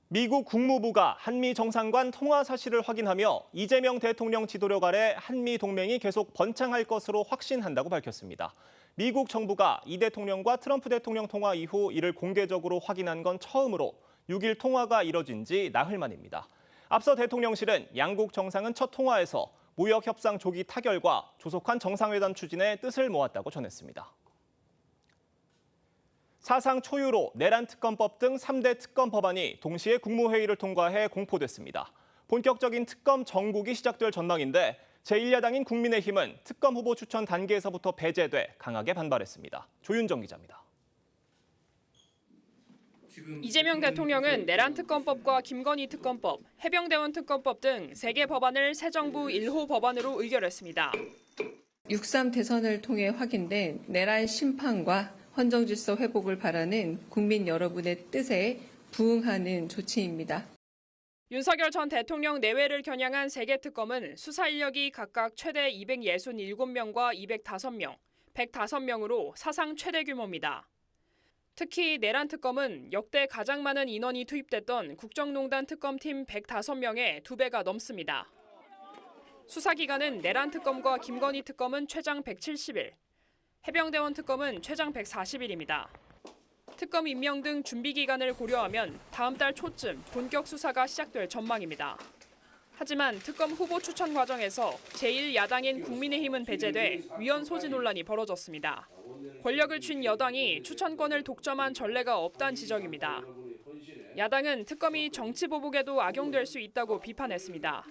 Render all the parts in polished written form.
미국 국무부가 한미 정상간 통화 사실을 확인하며 이재명 대통령 지도력 아래 한미 동맹이 계속 번창할 것으로 확신한다고 밝혔습니다. 미국 정부가 이 대통령과 트럼프 대통령 통화 이후 이를 공개적으로 확인한 건 처음으로 6일 통화가 이뤄진 지 나흘 만입니다. 앞서 대통령실은 양국 정상은 첫 통화에서 무역 협상 조기 타결과 조속한 정상회담 추진에 뜻을 모았다고 전했습니다. 사상 초유로 내란 특검법 등 3대 특검 법안이 동시에 국무회의를 통과해 공포됐습니다. 본격적인 특검 정국이 시작될 전망인데 제1야당인 국민의힘은 특검 후보 추천 단계에서부터 배제돼 강하게 반발했습니다. 조윤정 기자입니다. 이재명 대통령은 내란 특검법과 김건희 특검법, 해병대원 특검법 등 3개 법안을 새 정부 1호 법안으로 의결했습니다. 6.3 대선을 통해 확인된 내란 심판과 헌정질서 회복을 바라는 국민 여러분의 뜻에 부응하는 조치입니다. 윤석열 전 대통령 내외를 겨냥한 3개 특검은 수사 인력이 각각 최대 267명과 205명, 105명으로 사상 최대 규모입니다. 특히 내란 특검은 역대 가장 많은 인원이 투입됐던 국정농단 특검팀 105명의 2배가 넘습니다. 수사 기간은 내란 특검과 김건희 특검은 최장 170일, 해병대원 특검은 최장 140일입니다. 특검 임명 등 준비 기간을 고려하면 다음 달 초쯤 본격 수사가 시작될 전망입니다. 하지만 특검 후보 추천 과정에서 제1야당인 국민의힘은 배제돼 위헌 소지 논란이 벌어졌습니다. 권력을 쥔 여당이 추천권을 독점한 전례가 없다는 지적입니다. 야당은 특검이 정치 보복에도 악용될 수 있다고 비판했습니다.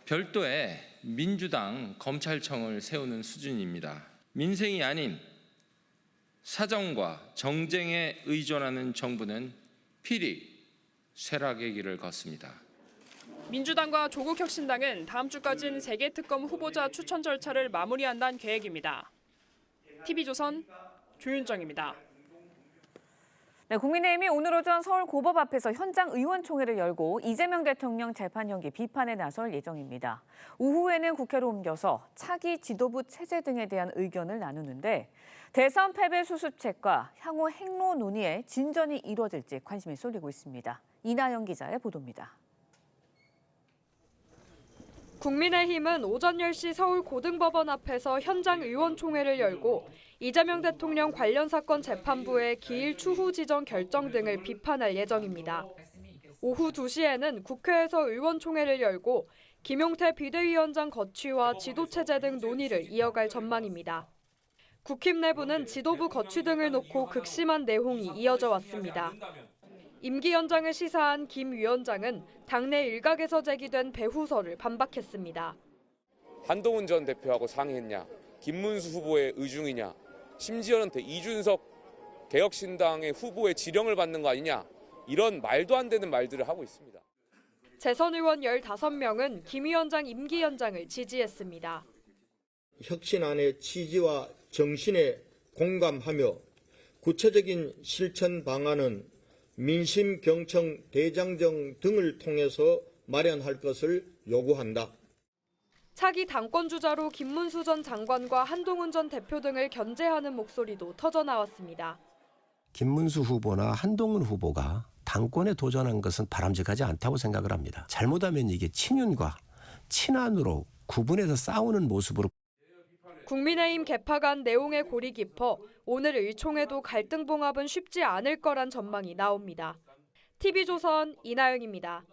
별도의 민주당 검찰청을 세우는 수준입니다. 민생이 아닌 사정과 정쟁에 의존하는 정부는 필히 쇠락의 길을 걷습니다. 민주당과 조국혁신당은 다음 주까지는 3개 특검 후보자 추천 절차를 마무리한다는 계획입니다. TV조선 조윤정입니다. 네, 국민의힘이 오늘 오전 서울 고법 앞에서 현장 의원총회를 열고 이재명 대통령 재판 연기 비판에 나설 예정입니다. 오후에는 국회로 옮겨서 차기 지도부 체제 등에 대한 의견을 나누는데 대선 패배 수습책과 향후 행로 논의에 진전이 이루어질지 관심이 쏠리고 있습니다. 이나영 기자의 보도입니다. 국민의힘은 오전 10시 서울 고등법원 앞에서 현장 의원총회를 열고 이재명 대통령 관련 사건 재판부의 기일 추후 지정 결정 등을 비판할 예정입니다. 오후 2시에는 국회에서 의원총회를 열고 김용태 비대위원장 거취와 지도체제 등 논의를 이어갈 전망입니다. 국힘 내부는 지도부 거취 등을 놓고 극심한 내홍이 이어져 왔습니다. 임기 연장을 시사한 김 위원장은 당내 일각에서 제기된 배후설을 반박했습니다. 한동훈 전 대표하고 상의했냐, 김문수 후보의 의중이냐, 심지어는 이준석 개혁신당의 후보의 지령을 받는 거 아니냐, 이런 말도 안 되는 말들을 하고 있습니다. 재선 의원 15명은 김 위원장 임기 연장을 지지했습니다. 혁신안의 취지와 정신에 공감하며 구체적인 실천 방안은 민심 경청 대장정 등을 통해서 마련할 것을 요구한다. 차기 당권 주자로 김문수 전 장관과 한동훈 전 대표 등을 견제하는 목소리도 터져나왔습니다. 김문수 후보나 한동훈 후보가 당권에 도전한 것은 바람직하지 않다고 생각을 합니다. 잘못하면 이게 친윤과 친한으로 구분해서 싸우는 모습으로. 국민의힘 개파 간 내용의 골이 깊어 오늘 의총에도 갈등 봉합은 쉽지 않을 거란 전망이 나옵니다. TV조선 이나영입니다.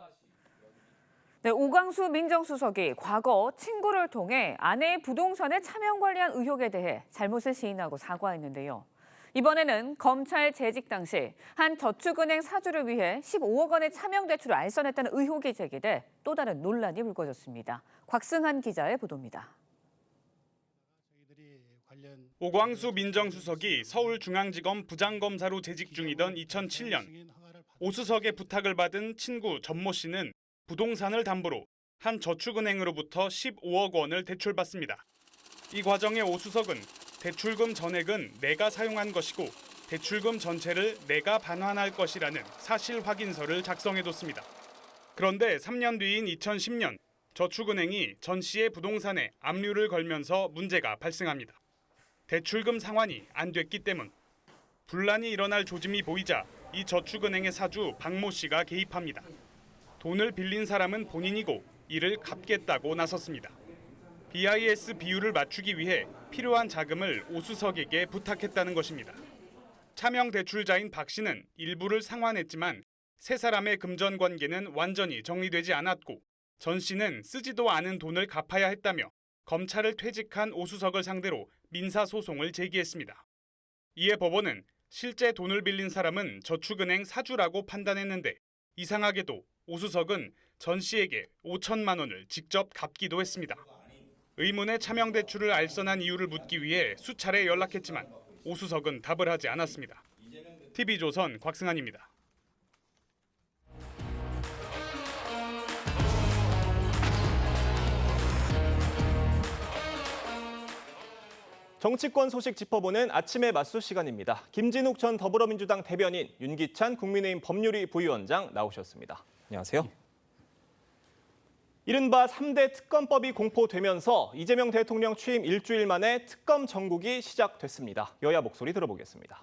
네, 오광수 민정수석이 과거 친구를 통해 아내의 부동산에 차명 관리한 의혹에 대해 잘못을 시인하고 사과했는데요. 이번에는 검찰 재직 당시 한 저축은행 사주를 위해 15억 원의 차명 대출을 알선했다는 의혹이 제기돼 또 다른 논란이 불거졌습니다. 곽승한 기자의 보도입니다. 오광수 민정수석이 서울중앙지검 부장검사로 재직 중이던 2007년 오 수석의 부탁을 받은 친구 전모 씨는 부동산을 담보로 한 저축은행으로부터 15억 원을 대출받습니다. 이 과정에 오 수석은 대출금 전액은 내가 사용한 것이고 대출금 전체를 내가 반환할 것이라는 사실 확인서를 작성해뒀습니다. 그런데 3년 뒤인 2010년 저축은행이 전 씨의 부동산에 압류를 걸면서 문제가 발생합니다. 대출금 상환이 안 됐기 때문. 분란이 일어날 조짐이 보이자 이 저축은행의 사주 박모 씨가 개입합니다. 돈을 빌린 사람은 본인이고 이를 갚겠다고 나섰습니다. BIS 비율을 맞추기 위해 필요한 자금을 오수석에게 부탁했다는 것입니다. 차명 대출자인 박 씨는 일부를 상환했지만 세 사람의 금전 관계는 완전히 정리되지 않았고 전 씨는 쓰지도 않은 돈을 갚아야 했다며 검찰을 퇴직한 오수석을 상대로 민사소송을 제기했습니다. 이에 법원은 실제 돈을 빌린 사람은 저축은행 사주라고 판단했는데 이상하게도 오수석은 전 씨에게 5천만 원을 직접 갚기도 했습니다. 의문의 차명 대출을 알선한 이유를 묻기 위해 수차례 연락했지만 오수석은 답을 하지 않았습니다. TV조선 곽승환입니다. 정치권 소식 짚어보는 아침의 맞수 시간입니다. 김진욱 전 더불어민주당 대변인, 윤기찬 국민의힘 법률위 부위원장 나오셨습니다. 안녕하세요. 이른바 3대 특검법이 공포되면서 이재명 대통령 취임 일주일 만에 특검 정국이 시작됐습니다. 여야 목소리 들어보겠습니다.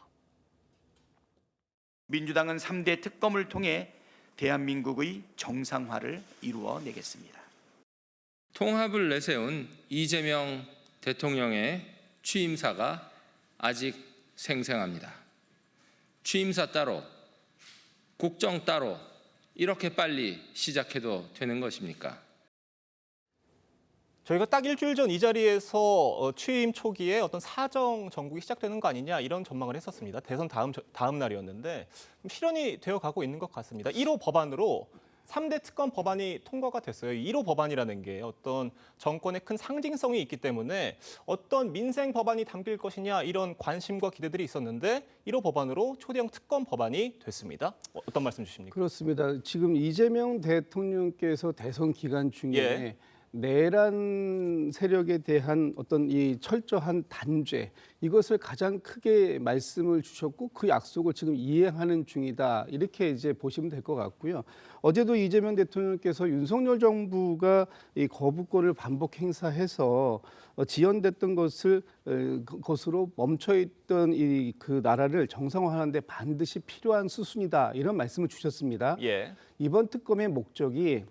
민주당은 3대 특검을 통해 대한민국의 정상화를 이루어내겠습니다. 통합을 내세운 이재명 대통령의 취임사가 아직 생생합니다. 취임사 따로, 국정 따로 이렇게 빨리 시작해도 되는 것입니까? 저희가 딱 일주일 전 이 자리에서 취임 초기에 어떤 사정 정국이 시작되는 거 아니냐 이런 전망을 했었습니다. 대선 다음 날이었는데 실현이 되어가고 있는 것 같습니다. 1호 법안으로 3대 특검 법안이 통과가 됐어요. 1호 법안이라는 게 어떤 정권의 큰 상징성이 있기 때문에 어떤 민생 법안이 담길 것이냐 이런 관심과 기대들이 있었는데 1호 법안으로 초대형 특검 법안이 됐습니다. 어떤 말씀 주십니까? 그렇습니다. 지금 이재명 대통령께서 대선 기간 중에 예. 내란 세력에 대한 어떤 이 철저한 단죄 이것을 가장 크게 말씀을 주셨고 그 약속을 지금 이행하는 중이다 이렇게 이제 보시면 될 것 같고요. 어제도 이재명 대통령께서 윤석열 정부가 이 거부권을 반복 행사해서 지연됐던 것으로 멈춰있던 그 나라를 정상화하는데 반드시 필요한 수순이다 이런 말씀을 주셨습니다. 예. 이번 특검의 목적이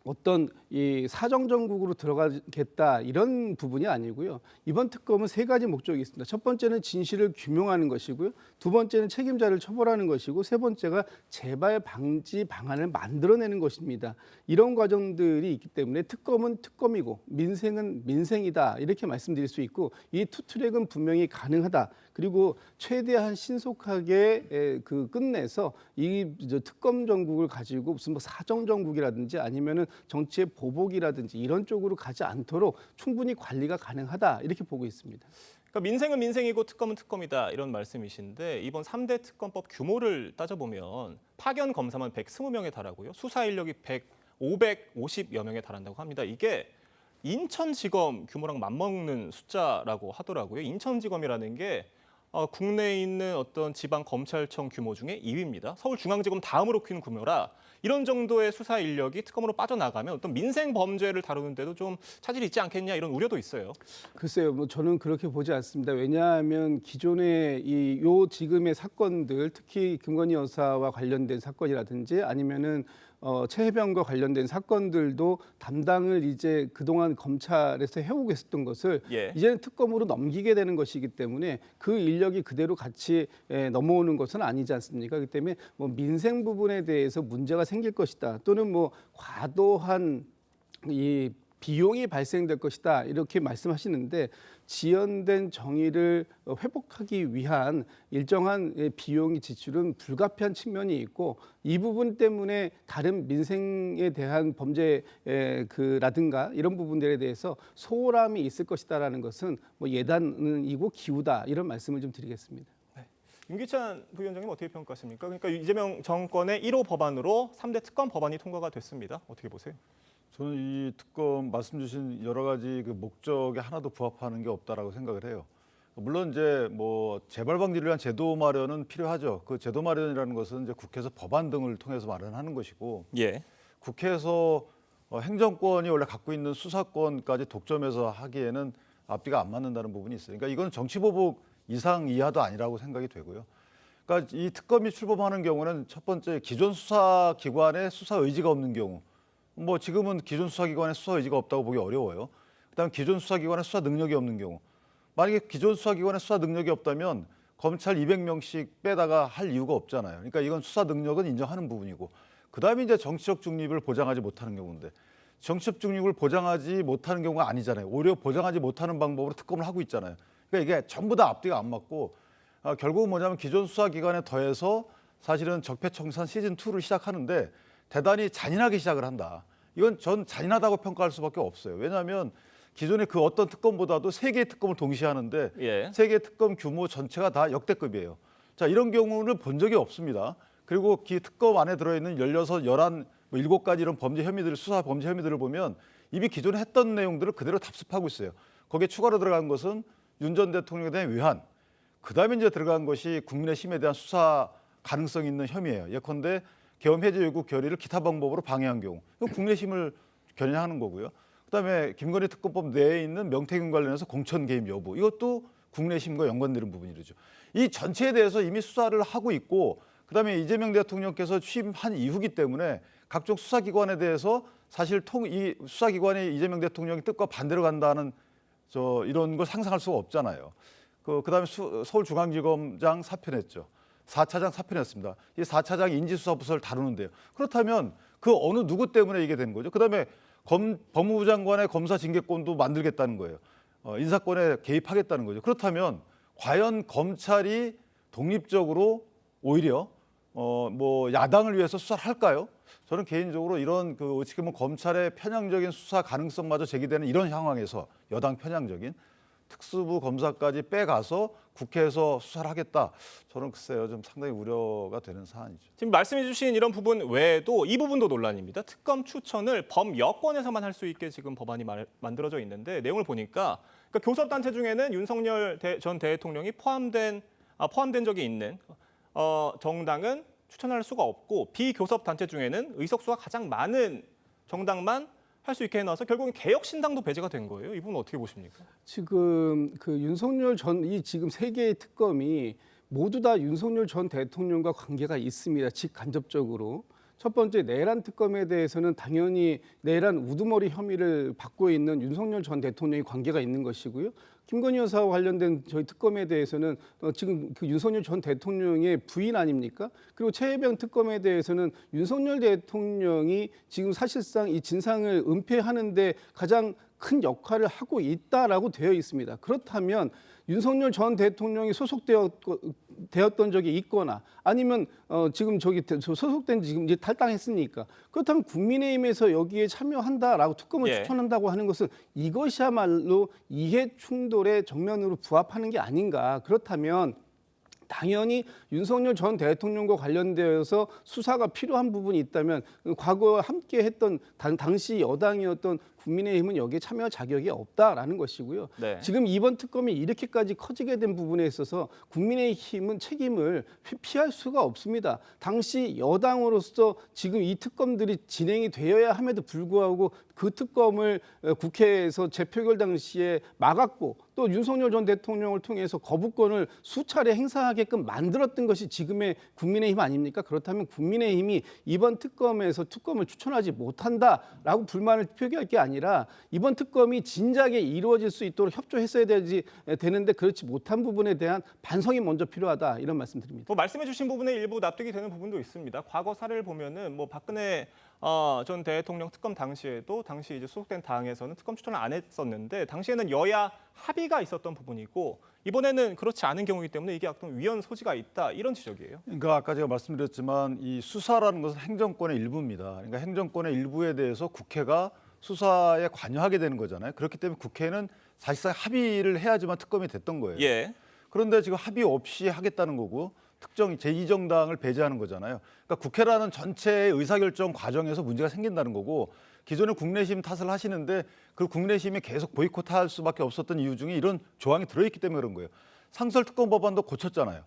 어떤 이 사정정국으로 들어가겠다 이런 부분이 아니고요. 이번 특검은 세 가지 목적이 있습니다. 첫 번째는 진실을 규명하는 것이고요. 두 번째는 책임자를 처벌하는 것이고 세 번째가 재발 방지 방안을 만들어내는 것입니다. 이런 과정들이 있기 때문에 특검은 특검이고 민생은 민생이다 이렇게 말씀드릴 수 있고 이 투트랙은 분명히 가능하다. 그리고 최대한 신속하게 끝내서 이 특검 정국을 가지고 무슨 뭐 사정 정국이라든지 아니면은 정치의 보복이라든지 이런 쪽으로 가지 않도록 충분히 관리가 가능하다 이렇게 보고 있습니다. 그러니까 민생은 민생이고 특검은 특검이다 이런 말씀이신데 이번 3대 특검법 규모를 따져보면 파견 검사만 120명에 달하고요. 수사 인력이 550여 명에 달한다고 합니다. 이게 인천지검 규모랑 맞먹는 숫자라고 하더라고요. 인천지검이라는 게 국내에 있는 어떤 지방 검찰청 규모 중에 2위입니다. 서울중앙지검 다음으로 큰 규모라 이런 정도의 수사 인력이 특검으로 빠져나가면 어떤 민생 범죄를 다루는데도 좀 차질이 있지 않겠냐 이런 우려도 있어요. 글쎄요, 뭐 저는 그렇게 보지 않습니다. 왜냐하면 기존의 지금의 사건들, 특히 김건희 여사와 관련된 사건이라든지 아니면은 최혜병과 관련된 사건들도 담당을 이제 그동안 검찰에서 해오고 있었던 것을 예. 이제는 특검으로 넘기게 되는 것이기 때문에 그 인력이 그대로 같이 넘어오는 것은 아니지 않습니까? 그렇기 때문에 뭐 민생 부분에 대해서 문제가 생길 것이다. 또는 뭐 과도한 이 비용이 발생될 것이다 이렇게 말씀하시는데 지연된 정의를 회복하기 위한 일정한 비용이 지출은 불가피한 측면이 있고 이 부분 때문에 다른 민생에 대한 범죄라든가 이런 부분들에 대해서 소홀함이 있을 것이다라는 것은 뭐 예단이고 기우다 이런 말씀을 좀 드리겠습니다. 윤기찬 부위원장님 어떻게 평가하십니까? 그러니까 이재명 정권의 1호 법안으로 3대 특검 법안이 통과가 됐습니다. 어떻게 보세요? 저는 이 특검 말씀 주신 여러 가지 그 목적에 하나도 부합하는 게 없다라고 생각을 해요. 물론 이제 뭐 재발 방지를 위한 제도 마련은 필요하죠. 그 제도 마련이라는 것은 이제 국회에서 법안 등을 통해서 마련하는 것이고, 예. 국회에서 행정권이 원래 갖고 있는 수사권까지 독점해서 하기에는 앞뒤가 안 맞는다는 부분이 있어요. 그러니까 이건 정치보복 이상 이하도 아니라고 생각이 되고요. 그러니까 이 특검이 출범하는 경우는 첫 번째 기존 수사기관의 수사 의지가 없는 경우, 뭐 지금은 기존 수사기관의 수사 의지가 없다고 보기 어려워요. 그다음 기존 수사기관의 수사 능력이 없는 경우, 만약에 기존 수사기관의 수사 능력이 없다면 검찰 200명씩 빼다가 할 이유가 없잖아요. 그러니까 이건 수사 능력은 인정하는 부분이고, 그다음에 이제 정치적 중립을 보장하지 못하는 경우인데, 정치적 중립을 보장하지 못하는 경우가 아니잖아요. 오히려 보장하지 못하는 방법으로 특검을 하고 있잖아요. 그러니까 이게 전부 다 앞뒤가 안 맞고, 결국은 뭐냐면 기존 수사기관에 더해서 사실은 적폐청산 시즌2를 시작하는데 대단히 잔인하게 시작을 한다. 이건 전 잔인하다고 평가할 수밖에 없어요. 왜냐하면 기존의 그 어떤 특검보다도 3개의 특검을 동시에 하는데, 예. 3개의 특검 규모 전체가 다 역대급이에요. 자, 이런 경우는 본 적이 없습니다. 그리고 그 특검 안에 들어있는 16, 11, 7가지 이런 범죄 혐의들, 수사 범죄 혐의들을 보면 이미 기존에 했던 내용들을 그대로 답습하고 있어요. 거기에 추가로 들어간 것은 윤 전 대통령에 대한 외환, 그다음에 이제 들어간 것이 국민의 힘에 대한 수사 가능성 있는 혐의예요. 예컨대 계엄 해제 요구 결의를 기타 방법으로 방해한 경우, 이건 국민의 힘을 겨냥하는 거고요. 그다음에 김건희 특검법 내에 있는 명태균 관련해서 공천 개입 여부, 이것도 국민의 힘과 연관되는 부분이죠. 이 전체에 대해서 이미 수사를 하고 있고, 그다음에 이재명 대통령께서 취임한 이후기 때문에 각종 수사기관에 대해서 사실 이 수사기관이 이재명 대통령의 뜻과 반대로 간다는 이런 걸 상상할 수가 없잖아요. 그다음에 서울중앙지검장 사표냈죠. 4차장 사표냈습니다. 이 4차장 인지수사부서를 다루는데요. 그렇다면 그 어느 누구 때문에 이게 된 거죠? 그다음에 법무부 장관의 검사 징계권도 만들겠다는 거예요. 인사권에 개입하겠다는 거죠. 그렇다면 과연 검찰이 독립적으로 오히려 뭐 야당을 위해서 수사를 할까요? 저는 개인적으로 이런 어떻게 보면 검찰의 편향적인 수사 가능성마저 제기되는 이런 상황에서 여당 편향적인 특수부 검사까지 빼가서 국회에서 수사를 하겠다. 저는 글쎄요, 좀 상당히 우려가 되는 사안이죠. 지금 말씀해 주신 이런 부분 외에도 이 부분도 논란입니다. 특검 추천을 범여권에서만 할 수 있게 지금 법안이 만들어져 있는데, 내용을 보니까 그러니까 교섭단체 중에는 윤석열 전 대통령이 포함된 적이 있는 정당은 추천할 수가 없고, 비교섭단체 중에는 의석수가 가장 많은 정당만 할 수 있게 해놔서 결국은 개혁신당도 배제가 된 거예요. 이 부분 어떻게 보십니까? 지금 그 윤석열 이 지금 3개의 특검이 모두 다 윤석열 전 대통령과 관계가 있습니다. 직간접적으로. 첫 번째 내란 특검에 대해서는 당연히 내란 우두머리 혐의를 받고 있는 윤석열 전 대통령이 관계가 있는 것이고요. 김건희 여사와 관련된 저희 특검에 대해서는 지금 그 윤석열 전 대통령의 부인 아닙니까? 그리고 최혜병 특검에 대해서는 윤석열 대통령이 지금 사실상 이 진상을 은폐하는데 가장 큰 역할을 하고 있다라고 되어 있습니다. 그렇다면 윤석열 전 대통령이 소속되었던 적이 있거나 아니면 지금 소속된 지금 이제 탈당했으니까, 그렇다면 국민의힘에서 여기에 참여한다라고 특검을 추천한다고 하는 것은 이것이야말로 이해 충돌의 정면으로 부합하는 게 아닌가. 그렇다면 당연히 윤석열 전 대통령과 관련되어서 수사가 필요한 부분이 있다면 과거 함께 했던 당시 여당이었던 국민의힘은 여기에 참여할 자격이 없다라는 것이고요. 네. 지금 이번 특검이 이렇게까지 커지게 된 부분에 있어서 국민의힘은 책임을 피할 수가 없습니다. 당시 여당으로서 지금 이 특검들이 진행이 되어야 함에도 불구하고 그 특검을 국회에서 재표결 당시에 막았고, 또 윤석열 전 대통령을 통해서 거부권을 수차례 행사하게끔 만들었던 것이 지금의 국민의힘 아닙니까? 그렇다면 국민의힘이 이번 특검에서 특검을 추천하지 못한다라고 불만을 표기할 게 아니라 이번 특검이 진작에 이루어질 수 있도록 협조했어야 되는데 그렇지 못한 부분에 대한 반성이 먼저 필요하다, 이런 말씀드립니다. 말씀해 주신 부분에 일부 납득이 되는 부분도 있습니다. 과거 사례를 보면은 박근혜 전 대통령 특검 당시에도 당시 이제 소속된 당에서는 특검 추천을 안 했었는데, 당시에는 여야 합의가 있었던 부분이고, 이번에는 그렇지 않은 경우이기 때문에 이게 어떤 위헌 소지가 있다, 이런 지적이에요. 그러니까 아까 제가 말씀드렸지만 이 수사라는 것은 행정권의 일부입니다. 그러니까 행정권의 일부에 대해서 국회가 수사에 관여하게 되는 거잖아요. 그렇기 때문에 국회는 사실상 합의를 해야지만 특검이 됐던 거예요. 예. 그런데 지금 합의 없이 하겠다는 거고, 특정 제2정당을 배제하는 거잖아요. 그러니까 국회라는 전체의 의사결정 과정에서 문제가 생긴다는 거고, 기존에 국내심 탓을 하시는데 그 국내심이 계속 보이콧할 수밖에 없었던 이유 중에 이런 조항이 들어있기 때문에 그런 거예요. 상설특검 법안도 고쳤잖아요.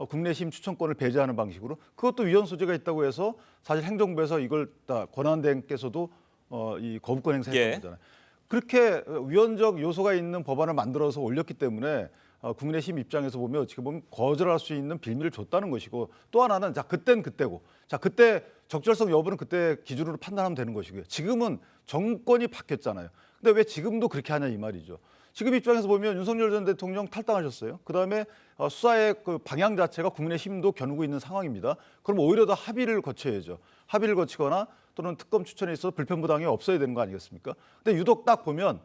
국내심 추천권을 배제하는 방식으로. 그것도 위헌 소지가 있다고 해서 사실 행정부에서 이걸 다 권한대행께서도 이 거부권 행사했던 거잖아요. 그렇게 위헌적 요소가 있는 법안을 만들어서 올렸기 때문에 국민의힘 입장에서 보면 어떻게 보면 거절할 수 있는 빌미를 줬다는 것이고, 또 하나는 자 그때는 그때고, 자 그때 적절성 여부는 그때 기준으로 판단하면 되는 것이고요. 지금은 정권이 바뀌었잖아요. 근데 왜 지금도 그렇게 하냐 이 말이죠. 지금 입장에서 보면 윤석열 전 대통령 탈당하셨어요. 그다음에 수사의 그 방향 자체가 국민의힘도 겨누고 있는 상황입니다. 그럼 오히려 더 합의를 거쳐야죠. 합의를 거치거나 또는 특검 추천에 있어서 불편부당이 없어야 되는 거 아니겠습니까? 근데 유독 딱 보면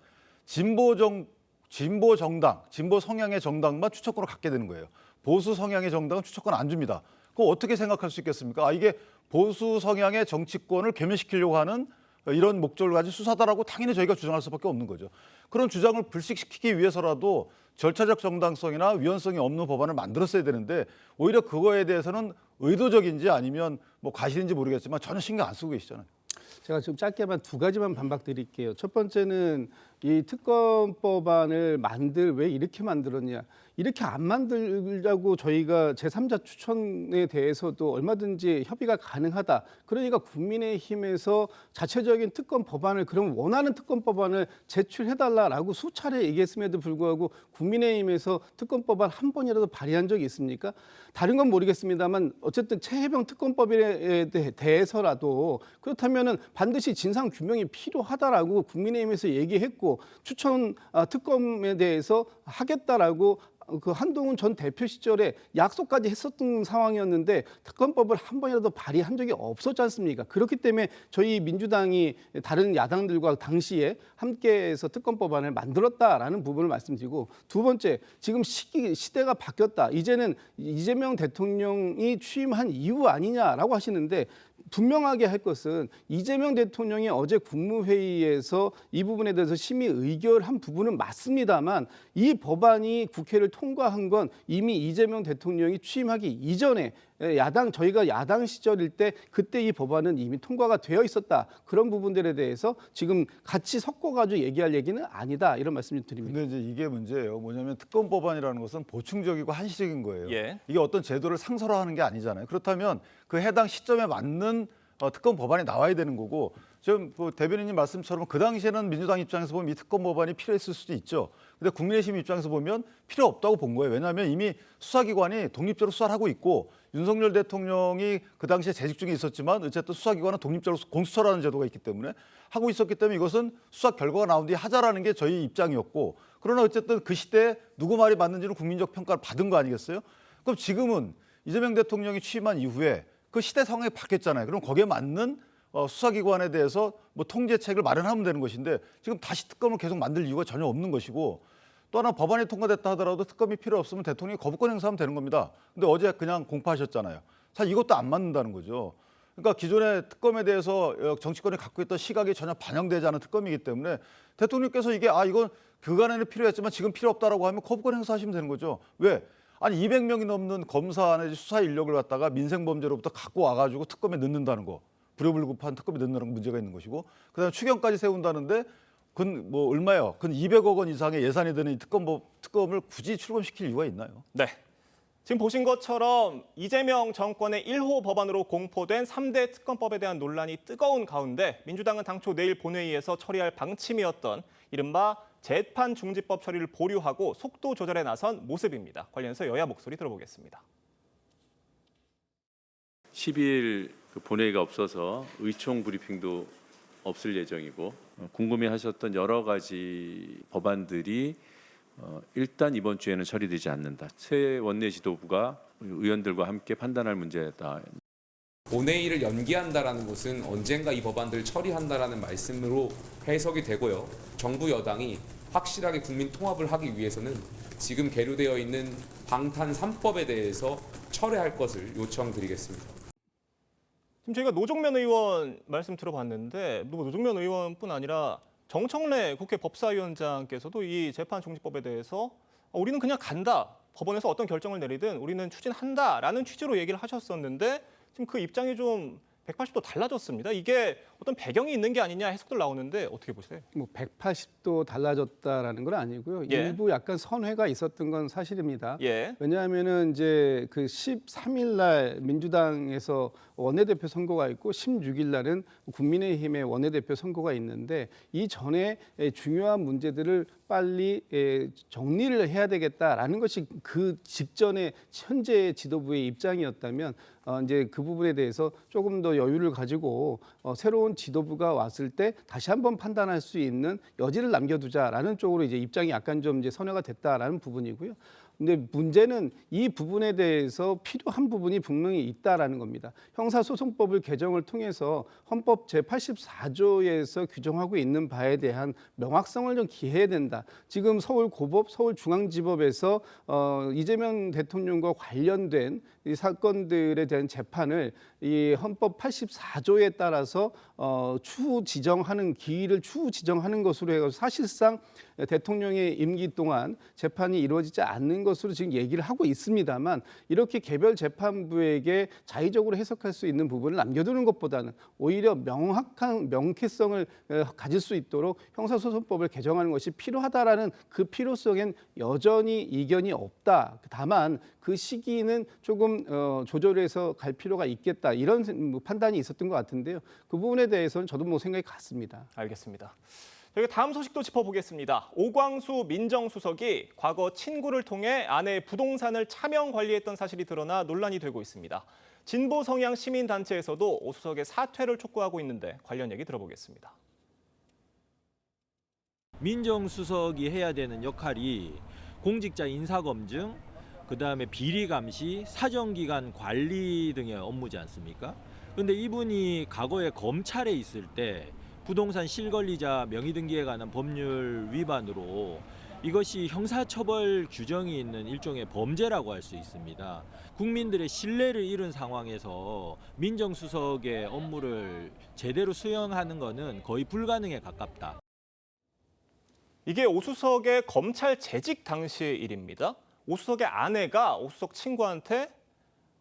진보 정당, 진보 성향의 정당만 추천권을 갖게 되는 거예요. 보수 성향의 정당은 추천권 안 줍니다. 그거 어떻게 생각할 수 있겠습니까? 이게 보수 성향의 정치권을 괴멸시키려고 하는 이런 목적을 가진 수사다라고 당연히 저희가 주장할 수밖에 없는 거죠. 그런 주장을 불식시키기 위해서라도 절차적 정당성이나 위헌성이 없는 법안을 만들었어야 되는데, 오히려 그거에 대해서는 의도적인지 아니면 뭐 과실인지 모르겠지만 전혀 신경 안 쓰고 계시잖아요. 제가 좀 짧게만 두 가지만 반박드릴게요. 첫 번째는 이 특검 법안을 왜 이렇게 만들었냐. 이렇게 안 만들자고 저희가 제3자 추천에 대해서도 얼마든지 협의가 가능하다. 그러니까 국민의힘에서 자체적인 특검 법안을, 그럼 원하는 특검 법안을 제출해달라라고 수차례 얘기했음에도 불구하고 국민의힘에서 특검 법안 한 번이라도 발의한 적이 있습니까? 다른 건 모르겠습니다만 어쨌든 최혜병 특검법에 대해서라도 그렇다면은 반드시 진상 규명이 필요하다라고 국민의힘에서 얘기했고, 추천 특검에 대해서 하겠다라고 그 한동훈 전 대표 시절에 약속까지 했었던 상황이었는데 특검법을 한 번이라도 발의한 적이 없었지 않습니까? 그렇기 때문에 저희 민주당이 다른 야당들과 당시에 함께해서 특검법안을 만들었다라는 부분을 말씀드리고, 두 번째, 지금 시대가 바뀌었다. 이제는 이재명 대통령이 취임한 이후 아니냐라고 하시는데, 분명하게 할 것은 이재명 대통령이 어제 국무회의에서 이 부분에 대해서 심의 의결한 부분은 맞습니다만, 이 법안이 국회를 통과한 건 이미 이재명 대통령이 취임하기 이전에 저희가 야당 시절일 때 그때 이 법안은 이미 통과가 되어 있었다. 그런 부분들에 대해서 지금 같이 섞어가지고 얘기할 얘기는 아니다. 이런 말씀 좀 드립니다. 근데 이제 이게 문제예요. 뭐냐면 특검 법안이라는 것은 보충적이고 한시적인 거예요. 예. 이게 어떤 제도를 상설화하는 게 아니잖아요. 그렇다면 그 해당 시점에 맞는 특검 법안이 나와야 되는 거고, 지금 대변인님 말씀처럼 그 당시에는 민주당 입장에서 보면 이 특검 법안이 필요했을 수도 있죠. 근데 국민의힘 입장에서 보면 필요 없다고 본 거예요. 왜냐하면 이미 수사기관이 독립적으로 수사를 하고 있고, 윤석열 대통령이 그 당시에 재직 중에 있었지만 어쨌든 수사기관은 독립적으로 공수처라는 제도가 있기 때문에 하고 있었기 때문에 이것은 수사 결과가 나온 뒤에 하자라는 게 저희 입장이었고, 그러나 어쨌든 그 시대에 누구 말이 맞는지는 국민적 평가를 받은 거 아니겠어요? 그럼 지금은 이재명 대통령이 취임한 이후에 그 시대 상황이 바뀌었잖아요. 그럼 거기에 맞는 수사기관에 대해서 뭐 통제책을 마련하면 되는 것인데, 지금 다시 특검을 계속 만들 이유가 전혀 없는 것이고, 또 하나 법안이 통과됐다 하더라도 특검이 필요 없으면 대통령이 거부권 행사하면 되는 겁니다. 근데 어제 그냥 공포하셨잖아요. 사실 이것도 안 맞는다는 거죠. 그러니까 기존의 특검에 대해서 정치권이 갖고 있던 시각이 전혀 반영되지 않은 특검이기 때문에 대통령께서 이게 이건 그간에는 필요했지만 지금 필요 없다라고 하면 거부권 행사하시면 되는 거죠. 왜? 아니 200명이 넘는 검사 내지 수사 인력을 갖다가 민생범죄로부터 갖고 와가지고 특검에 넣는다는 거, 불효불급한 특검에 넣는다는 문제가 있는 것이고, 그다음에 추경까지 세운다는데 그건 뭐 얼마예요? 그건 200억 원 이상의 예산이 드는 이 특검을 굳이 출범시킬 이유가 있나요? 네. 지금 보신 것처럼 이재명 정권의 1호 법안으로 공포된 3대 특검법에 대한 논란이 뜨거운 가운데 민주당은 당초 내일 본회의에서 처리할 방침이었던 이른바 재판중지법 처리를 보류하고 속도 조절에 나선 모습입니다. 관련해서 여야 목소리 들어보겠습니다. 12일 본회의가 없어서 의총 브리핑도 없을 예정이고, 궁금해하셨던 여러 가지 법안들이 일단 이번 주에는 처리되지 않는다. 새 원내 지도부가 의원들과 함께 판단할 문제다. 본회의를 연기한다라는 것은 언젠가 이 법안들을 처리한다라는 말씀으로 해석이 되고요. 정부 여당이 확실하게 국민 통합을 하기 위해서는 지금 계류되어 있는 방탄 3법에 대해서 철회할 것을 요청드리겠습니다. 지금 저희가 노종면 의원 말씀 들어봤는데, 노종면 의원뿐 아니라 정청래 국회 법사위원장께서도 이 재판중지법에 대해서 우리는 그냥 간다. 법원에서 어떤 결정을 내리든 우리는 추진한다라는 취지로 얘기를 하셨었는데, 지금 그 입장이 좀 180도 달라졌습니다. 이게 어떤 배경이 있는 게 아니냐 해석들 나오는데 어떻게 보세요? 뭐 180도 달라졌다라는 건 아니고요. 예. 일부 약간 선회가 있었던 건 사실입니다. 예. 왜냐하면은 이제 그 13일 날 민주당에서 원내대표 선거가 있고 16일 날은 국민의힘의 원내대표 선거가 있는데 이 전에 중요한 문제들을 빨리 정리를 해야 되겠다라는 것이 그 직전에 현재 지도부의 입장이었다면 이제 그 부분에 대해서 조금 더 여유를 가지고 새로운 지도부가 왔을 때 다시 한번 판단할 수 있는 여지를 남겨두자라는 쪽으로 이제 입장이 약간 좀 이제 선회가 됐다라는 부분이고요. 근데 문제는 이 부분에 대해서 필요한 부분이 분명히 있다라는 겁니다. 형사소송법을 개정을 통해서 헌법 제84조에서 규정하고 있는 바에 대한 명확성을 좀 기해야 된다. 지금 서울고법, 서울중앙지법에서 이재명 대통령과 관련된 이 사건들에 대한 재판을 이 헌법 84조에 따라서 추후 지정하는 기일을 추후 지정하는 것으로 해서 사실상 대통령의 임기 동안 재판이 이루어지지 않는 것으로 지금 얘기를 하고 있습니다만 이렇게 개별 재판부에게 자의적으로 해석할 수 있는 부분을 남겨두는 것보다는 오히려 명확한 명쾌성을 가질 수 있도록 형사소송법을 개정하는 것이 필요하다라는 그 필요성엔 여전히 이견이 없다. 다만 그 시기는 조금 조절해서 갈 필요가 있겠다 이런 판단이 있었던 것 같은데요. 그 부분에 대해서는 저도 뭐 생각이 같습니다. 알겠습니다. 저희가 다음 소식도 짚어보겠습니다. 오광수 민정수석이 과거 친구를 통해 아내의 부동산을 차명 관리했던 사실이 드러나 논란이 되고 있습니다. 진보 성향 시민단체에서도 오 수석의 사퇴를 촉구하고 있는데 관련 얘기 들어보겠습니다. 민정수석이 해야 되는 역할이 공직자 인사검증, 그다음에 비리 감시, 사정기관 관리 등의 업무지 않습니까? 그런데 이분이 과거에 검찰에 있을 때 부동산 실권리자 명의등기에 관한 법률 위반으로 이것이 형사처벌 규정이 있는 일종의 범죄라고 할 수 있습니다. 국민들의 신뢰를 잃은 상황에서 민정수석의 업무를 제대로 수행하는 것은 거의 불가능에 가깝다. 이게 오 수석의 검찰 재직 당시의 일입니다. 오 수석의 아내가 오 수석 친구한테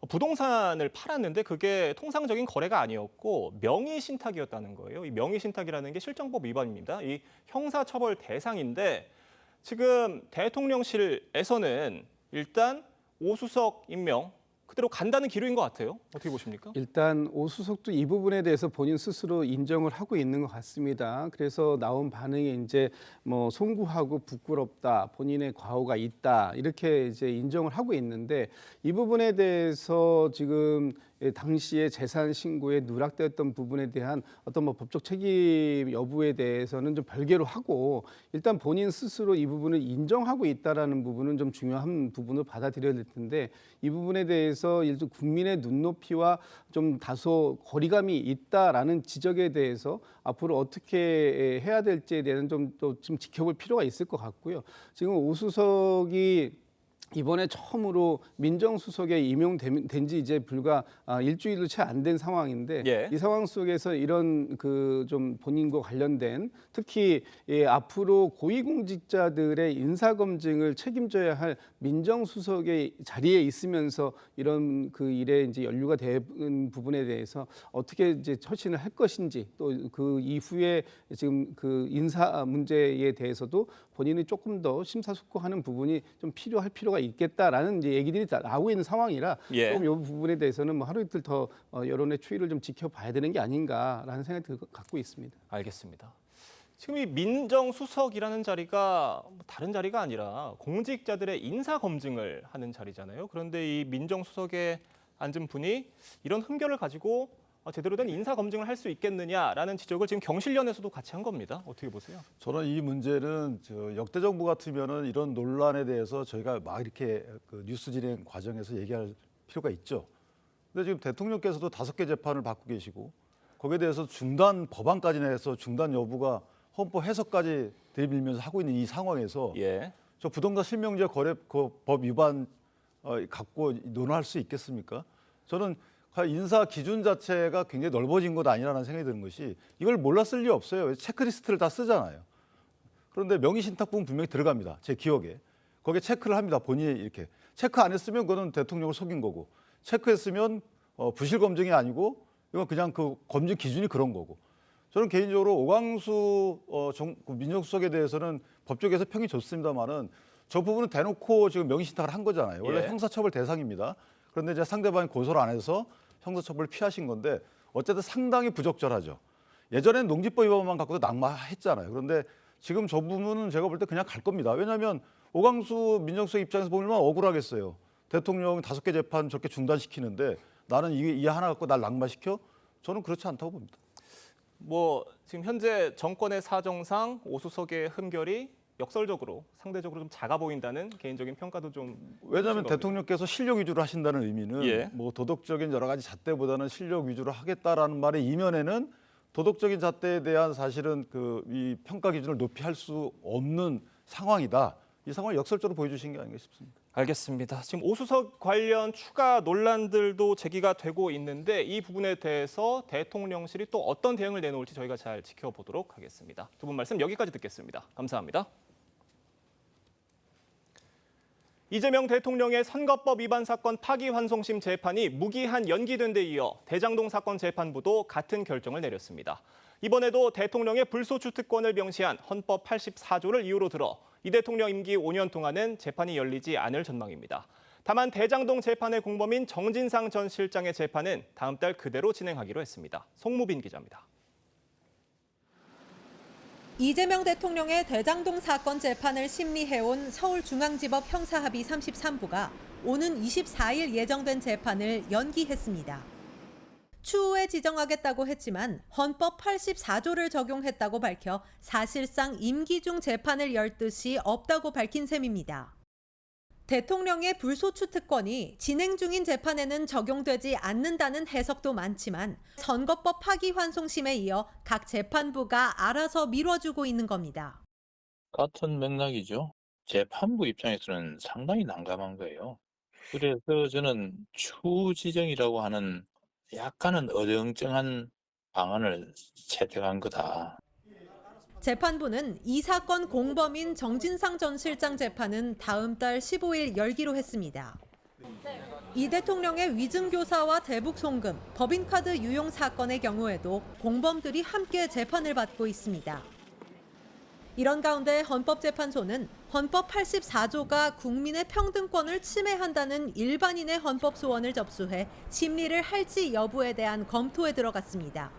부동산을 팔았는데 그게 통상적인 거래가 아니었고 명의신탁이었다는 거예요. 이 명의신탁이라는 게 실정법 위반입니다. 이 형사처벌 대상인데 지금 대통령실에서는 일단 오 수석 임명 그대로 간다는 기류인 것 같아요. 어떻게 보십니까? 일단 오 수석도 이 부분에 대해서 본인 스스로 인정을 하고 있는 것 같습니다. 그래서 나온 반응이 이제 뭐 송구하고 부끄럽다, 본인의 과오가 있다 이렇게 이제 인정을 하고 있는데 이 부분에 대해서 지금 당시에 재산 신고에 누락되었던 부분에 대한 어떤 뭐 법적 책임 여부에 대해서는 좀 별개로 하고 일단 본인 스스로 이 부분을 인정하고 있다라는 부분은 좀 중요한 부분으로 받아들여야 될 텐데 이 부분에 대해서 일단 국민의 눈높이와 좀 다소 거리감이 있다라는 지적에 대해서 앞으로 어떻게 해야 될지에 대한 좀 지켜볼 필요가 있을 것 같고요. 지금 오 수석이 이번에 처음으로 민정수석에 임용된 지 이제 불과 일주일도 채 안 된 상황인데 예. 이 상황 속에서 이런 그 좀 본인과 관련된 특히 앞으로 고위공직자들의 인사검증을 책임져야 할 민정수석의 자리에 있으면서 이런 그 일에 이제 연루가 된 부분에 대해서 어떻게 이제 처신을 할 것인지 또 그 이후에 지금 그 인사 문제에 대해서도 본인이 조금 더 심사숙고하는 부분이 좀 필요할 필요가 있겠다라는 이제 얘기들이 나오고 있는 상황이라 예. 조금 이 부분에 대해서는 뭐 하루 이틀 더 여론의 추이를 좀 지켜봐야 되는 게 아닌가라는 생각이 갖고 있습니다. 알겠습니다. 지금 이 민정수석이라는 자리가 다른 자리가 아니라 공직자들의 인사검증을 하는 자리잖아요. 그런데 이 민정수석에 앉은 분이 이런 흠결을 가지고 제대로 된 인사검증을 할 수 있겠느냐라는 지적을 지금 경실련에서도 같이 한 겁니다. 어떻게 보세요? 저는 이 문제는 역대 정부 같으면은 이런 논란에 대해서 저희가 막 이렇게 그 뉴스 진행 과정에서 얘기할 필요가 있죠. 근데 지금 대통령께서도 5개 재판을 받고 계시고 거기에 대해서 중단 법안까지 내서 중단 여부가 헌법 해석까지 들이밀면서 하고 있는 이 상황에서 예. 저 부동산 실명제 거래법 위반 갖고 논할 수 있겠습니까? 저는 인사 기준 자체가 굉장히 넓어진 것 아니라는 생각이 드는 것이 이걸 몰랐을 리 없어요. 체크리스트를 다 쓰잖아요. 그런데 명의신탁 부분 분명히 들어갑니다. 제 기억에. 거기에 체크를 합니다. 본인이 이렇게. 체크 안 했으면 그거는 대통령을 속인 거고 체크했으면 부실검증이 아니고 이건 그냥 그 검증 기준이 그런 거고. 저는 개인적으로 오광수 민정수석에 대해서는 법조계에서 평이 좋습니다만은 저 부분은 대놓고 지금 명의신탁을 한 거잖아요. 원래 예. 형사처벌 대상입니다. 그런데 이제 상대방이 고소를 안 해서 형사처벌을 피하신 건데 어쨌든 상당히 부적절하죠. 예전에는 농지법 위반만 갖고도 낙마했잖아요. 그런데 지금 저 부분은 제가 볼 때 그냥 갈 겁니다. 왜냐하면 오광수 민정수석 입장에서 보면 얼마나 억울하겠어요. 대통령 5개 재판 저렇게 중단시키는데 나는 이 하나 갖고 날 낙마시켜? 저는 그렇지 않다고 봅니다. 뭐 지금 현재 정권의 사정상 오수석의 흠결이 역설적으로 상대적으로 좀 작아 보인다는 개인적인 평가도 좀 왜냐하면 겁니다. 대통령께서 실력 위주로 하신다는 의미는 예. 뭐 도덕적인 여러 가지 잣대보다는 실력 위주로 하겠다라는 말의 이면에는 도덕적인 잣대에 대한 사실은 이 평가 기준을 높이 할 수 없는 상황이다. 이 상황을 역설적으로 보여주신 게 아닌가 싶습니다. 알겠습니다. 지금 오수석 관련 추가 논란들도 제기가 되고 있는데 이 부분에 대해서 대통령실이 또 어떤 대응을 내놓을지 저희가 잘 지켜보도록 하겠습니다. 두 분 말씀 여기까지 듣겠습니다. 감사합니다. 이재명 대통령의 선거법 위반 사건 파기환송심 재판이 무기한 연기된 데 이어 대장동 사건 재판부도 같은 결정을 내렸습니다. 이번에도 대통령의 불소추 특권을 명시한 헌법 84조를 이유로 들어 이 대통령 임기 5년 동안은 재판이 열리지 않을 전망입니다. 다만 대장동 재판의 공범인 정진상 전 실장의 재판은 다음 달 그대로 진행하기로 했습니다. 송무빈 기자입니다. 이재명 대통령의 대장동 사건 재판을 심리해온 서울중앙지법 형사합의 33부가 오는 24일 예정된 재판을 연기했습니다. 추후에 지정하겠다고 했지만 헌법 84조를 적용했다고 밝혀 사실상 임기 중 재판을 열 뜻이 없다고 밝힌 셈입니다. 대통령의 불소추 특권이 진행 중인 재판에는 적용되지 않는다는 해석도 많지만 선거법 파기환송심에 이어 각 재판부가 알아서 미뤄주고 있는 겁니다. 같은 맥락이죠. 재판부 입장에서는 상당히 난감한 거예요. 그래서 저는 추후 지정이라고 하는 약간은 어정쩡한 방안을 채택한 거다. 재판부는 이 사건 공범인 정진상 전 실장 재판은 다음 달 15일 열기로 했습니다. 이 대통령의 위증교사와 대북 송금, 법인카드 유용 사건의 경우에도 공범들이 함께 재판을 받고 있습니다. 이런 가운데 헌법재판소는 헌법 84조가 국민의 평등권을 침해한다는 일반인의 헌법 소원을 접수해 심리를 할지 여부에 대한 검토에 들어갔습니다.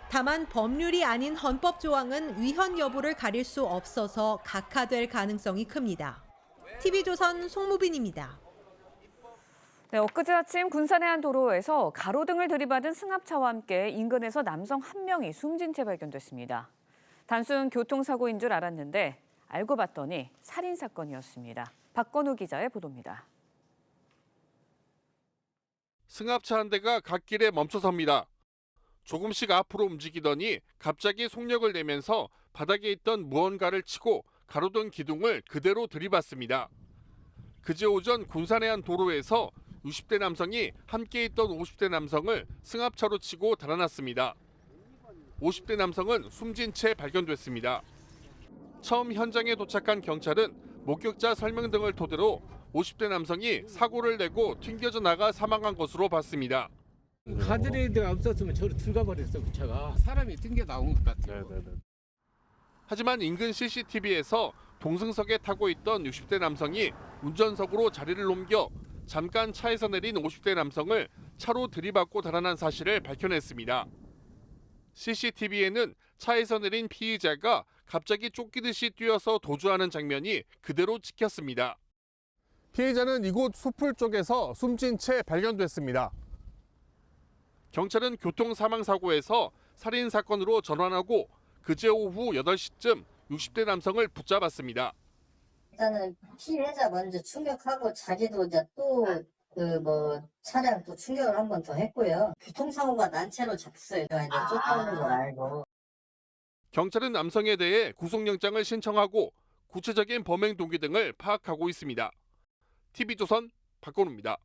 다만 법률이 아닌 헌법 조항은 위헌 여부를 가릴 수 없어서 각하될 가능성이 큽니다. TV조선 송무빈입니다. 네, 엊그제 아침 군산의 한 도로에서 가로등을 들이받은 승합차와 함께 인근에서 남성 1명이 숨진 채 발견됐습니다. 단순 교통사고인 줄 알았는데 알고 봤더니 살인사건이었습니다. 박건우 기자의 보도입니다. 승합차 한 대가 갓길에 멈춰섭니다. 조금씩 앞으로 움직이더니 갑자기 속력을 내면서 바닥에 있던 무언가를 치고 가로등 기둥을 그대로 들이받습니다. 그제 오전 군산의 한 도로에서 60대 남성이 함께 있던 50대 남성을 승합차로 치고 달아났습니다. 50대 남성은 숨진 채 발견됐습니다. 처음 현장에 도착한 경찰은 목격자 설명 등을 토대로 50대 남성이 사고를 내고 튕겨져 나가 사망한 것으로 봤습니다. 가드레일이 없었으면 저로 들어가 버렸어 그 차가. 사람이 튕겨 나온 것 같아요. 하지만 인근 CCTV에서 동승석에 타고 있던 60대 남성이 운전석으로 자리를 옮겨 잠깐 차에서 내린 50대 남성을 차로 들이받고 달아난 사실을 밝혀냈습니다. CCTV에는 차에서 내린 피의자가 갑자기 쫓기듯이 뛰어서 도주하는 장면이 그대로 찍혔습니다. 피해자는 이곳 숲풀 쪽에서 숨진 채 발견됐습니다. 경찰은 교통사망사고에서 살인사건으로 전환하고 그제 오후 8시쯤 60대 남성을 붙잡았습니다. 일단은 피해자 먼저 충격하고 자기도 이제 또 차량 또 충격을 한 번 더 했고요. 교통사고가 난 채로 잡혔어요. 이제 쫓아오는 걸 알고. 경찰은 남성에 대해 구속영장을 신청하고 구체적인 범행 동기 등을 파악하고 있습니다. TV조선 박건우입니다.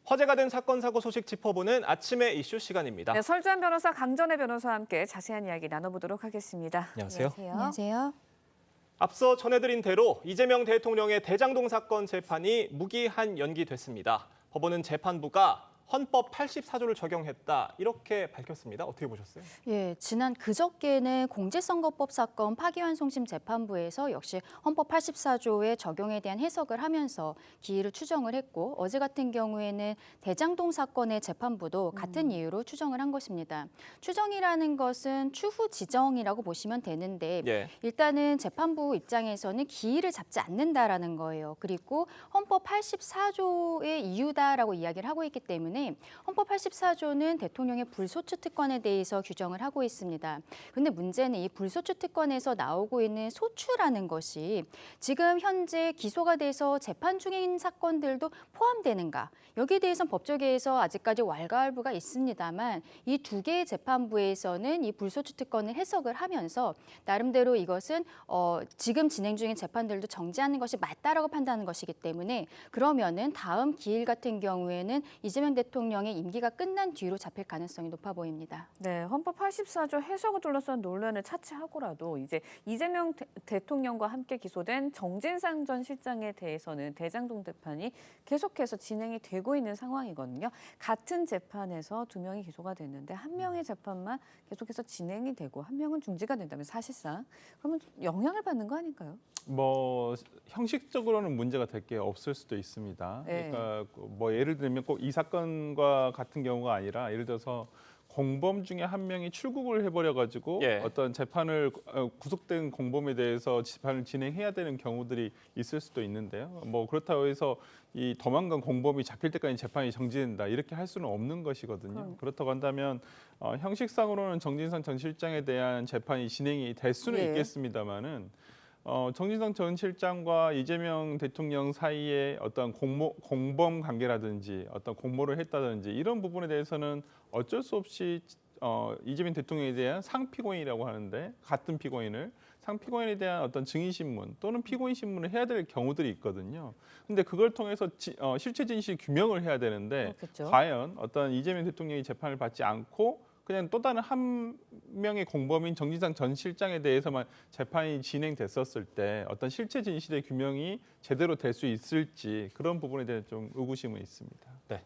화제가 된 사건 사고 소식 짚어보는 아침의 이슈 시간입니다. 네, 설주한 변호사, 강전의 변호사와 함께 자세한 이야기 나눠보도록 하겠습니다. 안녕하세요. 안녕하세요. 앞서 전해드린 대로 이재명 대통령의 대장동 사건 재판이 무기한 연기됐습니다. 법원은 재판부가 헌법 84조를 적용했다 이렇게 밝혔습니다. 어떻게 보셨어요? 예, 지난 그저께는 공직선거법 사건 파기환송심 재판부에서 역시 헌법 84조의 적용에 대한 해석을 하면서 기일을 추정을 했고 어제 같은 경우에는 대장동 사건의 재판부도 같은 이유로 추정을 한 것입니다. 추정이라는 것은 추후 지정이라고 보시면 되는데 예. 일단은 재판부 입장에서는 기일을 잡지 않는다라는 거예요. 그리고 헌법 84조의 이유다라고 이야기를 하고 있기 때문에 헌법 84조는 대통령의 불소추 특권에 대해서 규정을 하고 있습니다. 그런데 문제는 이 불소추 특권에서 나오고 있는 소추라는 것이 지금 현재 기소가 돼서 재판 중인 사건들도 포함되는가? 여기에 대해서는 법조계에서 아직까지 왈가왈부가 있습니다만 이 두 개의 재판부에서는 이 불소추 특권을 해석을 하면서 나름대로 이것은 지금 진행 중인 재판들도 정지하는 것이 맞다라고 판단하는 것이기 때문에 그러면은 다음 기일 같은 경우에는 이재명 대통령의 임기가 끝난 뒤로 잡힐 가능성이 높아 보입니다. 네, 헌법 84조 해석을 둘러싼 논란을 차치하고라도 이제 이재명 대통령과 함께 기소된 정진상 전 실장에 대해서는 대장동 재판이 계속해서 진행이 되고 있는 상황이거든요. 같은 재판에서 두 명이 기소가 됐는데 한 명의 재판만 계속해서 진행이 되고 한 명은 중지가 된다면 사실상 그러면 영향을 받는 거 아닐까요? 뭐 형식적으로는 문제가 될 게 없을 수도 있습니다. 네. 그러니까 뭐 예를 들면 꼭 이 사건과 같은 경우가 아니라 예를 들어서 공범 중에 한 명이 출국을 해버려가지고 예. 어떤 재판을 구속된 공범에 대해서 재판을 진행해야 되는 경우들이 있을 수도 있는데요. 뭐 그렇다고 해서 이 도망간 공범이 잡힐 때까지 재판이 정지된다 이렇게 할 수는 없는 것이거든요. 그렇다고 한다면 형식상으로는 정진상 전 실장에 대한 재판이 진행이 될 수는 예. 있겠습니다만은. 정진상 전 실장과 이재명 대통령 사이에 어떤 공범 관계라든지 어떤 공모를 했다든지 이런 부분에 대해서는 어쩔 수 없이 이재명 대통령에 대한 상피고인이라고 하는데 같은 피고인을 상피고인에 대한 어떤 증인신문 또는 피고인신문을 해야 될 경우들이 있거든요. 근데 그걸 통해서 실체 진실 규명을 해야 되는데 그렇겠죠. 과연 어떤 이재명 대통령이 재판을 받지 않고 그냥 또 다른 한 명의 공범인 정진상 전 실장에 대해서만 재판이 진행됐었을 때 어떤 실체 진실의 규명이 제대로 될 수 있을지 그런 부분에 대해 좀 의구심은 있습니다. 네,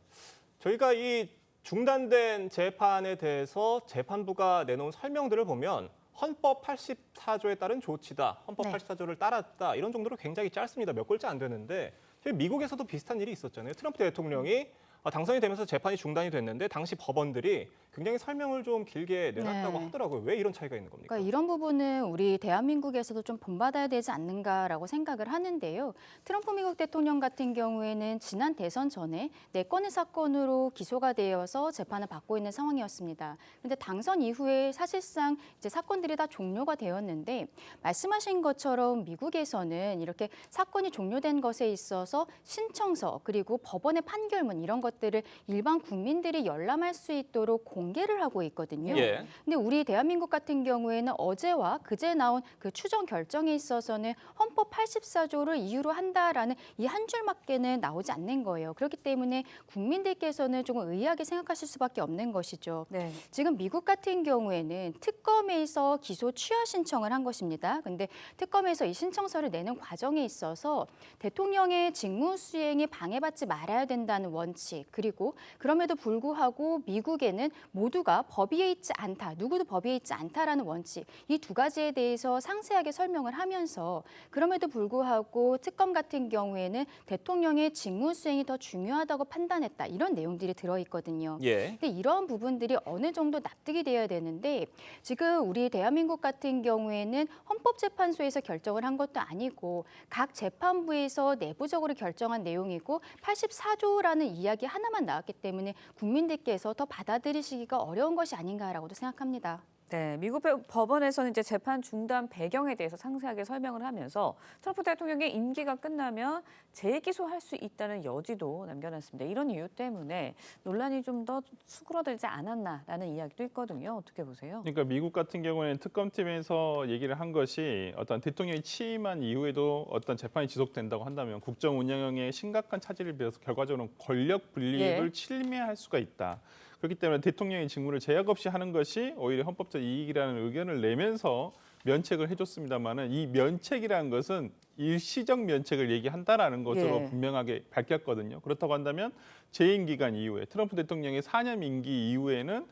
저희가 이 중단된 재판에 대해서 재판부가 내놓은 설명들을 보면 헌법 84조에 따른 조치다, 헌법 84조를 따랐다 이런 정도로 굉장히 짧습니다. 몇 글자 안 되는데 저희 미국에서도 비슷한 일이 있었잖아요. 트럼프 대통령이 당선이 되면서 재판이 중단이 됐는데 당시 법원들이 굉장히 설명을 좀 길게 내놨다고 네. 하더라고요. 왜 이런 차이가 있는 겁니까? 그러니까 이런 부분은 우리 대한민국에서도 좀 본받아야 되지 않는가라고 생각을 하는데요. 트럼프 미국 대통령 같은 경우에는 지난 대선 전에 4건의 사건으로 기소가 되어서 재판을 받고 있는 상황이었습니다. 그런데 당선 이후에 사실상 이제 사건들이 다 종료가 되었는데 말씀하신 것처럼 미국에서는 이렇게 사건이 종료된 것에 있어서 신청서 그리고 법원의 판결문 이런 것들을 일반 국민들이 열람할 수 있도록 공개를 하고 있거든요. 예. 근데 우리 대한민국 같은 경우에는 어제와 그제 나온 그 추정 결정에 있어서는 헌법 84조를 이유로 한다라는 이 한 줄밖에는 나오지 않는 거예요. 그렇기 때문에 국민들께서는 조금 의아하게 생각하실 수밖에 없는 것이죠. 네. 지금 미국 같은 경우에는 특검에서 기소 취하 신청을 한 것입니다. 근데 특검에서 이 신청서를 내는 과정에 있어서 대통령의 직무 수행에 방해받지 말아야 된다는 원칙, 그리고 그럼에도 불구하고 미국에는 모두가 법위에 있지 않다, 누구도 법위에 있지 않다라는 원칙, 이 두 가지에 대해서 상세하게 설명을 하면서 그럼에도 불구하고 특검 같은 경우에는 대통령의 직무 수행이 더 중요하다고 판단했다, 이런 내용들이 들어있거든요. 예. 근데 이런 부분들이 어느 정도 납득이 되어야 되는데 지금 우리 대한민국 같은 경우에는 헌법재판소에서 결정을 한 것도 아니고 각 재판부에서 내부적으로 결정한 내용이고 84조라는 이야기 하나만 나왔기 때문에 국민들께서 더 받아들이시기가 어려운 것이 아닌가라고도 생각합니다. 네, 미국 법원에서는 이제 재판 중단 배경에 대해서 상세하게 설명을 하면서 트럼프 대통령의 임기가 끝나면 재기소할 수 있다는 여지도 남겨놨습니다. 이런 이유 때문에 논란이 좀 더 수그러들지 않았나라는 이야기도 있거든요. 어떻게 보세요? 그러니까 미국 같은 경우에는 특검팀에서 얘기를 한 것이 어떤 대통령이 취임한 이후에도 어떤 재판이 지속된다고 한다면 국정 운영에 심각한 차질을 빚어서 결과적으로 권력 분립을 침해할 수가 있다. 그렇기 때문에 대통령의 직무를 제약 없이 하는 것이 오히려 헌법적 이익이라는 의견을 내면서 면책을 해줬습니다만은 이 면책이라는 것은 일시적 면책을 얘기한다라는 것으로 예. 분명하게 밝혔거든요. 그렇다고 한다면 재임 기간 이후에 트럼프 대통령의 4년 임기 이후에는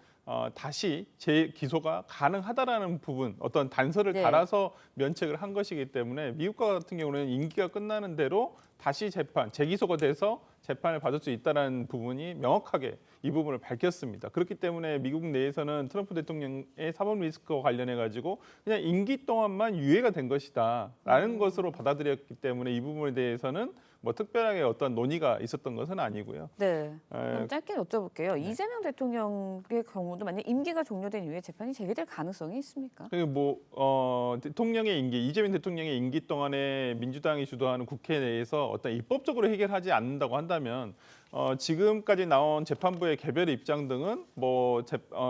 다시 재기소가 가능하다라는 부분, 어떤 단서를 네. 달아서 면책을 한 것이기 때문에 미국과 같은 경우는 임기가 끝나는 대로 다시 재기소가 돼서 재판을 받을 수 있다는 부분이 명확하게 이 부분을 밝혔습니다. 그렇기 때문에 미국 내에서는 트럼프 대통령의 사법 리스크와 관련해 가지고 그냥 임기 동안만 유예가 된 것이다라는 것으로 받아들였기 때문에 이 부분에 대해서는 뭐 특별하게 어떤 논의가 있었던 것은 아니고요. 네. 그럼 짧게 여쭤볼게요. 네. 이재명 대통령의 경우도 만약 임기가 종료된 이후에 재판이 재개될 가능성이 있습니까? 대통령의 임기, 이재명 대통령의 임기 동안에 민주당이 주도하는 국회 내에서 어떤 입법적으로 해결하지 않는다고 한다면 지금까지 나온 재판부의 개별 입장 등은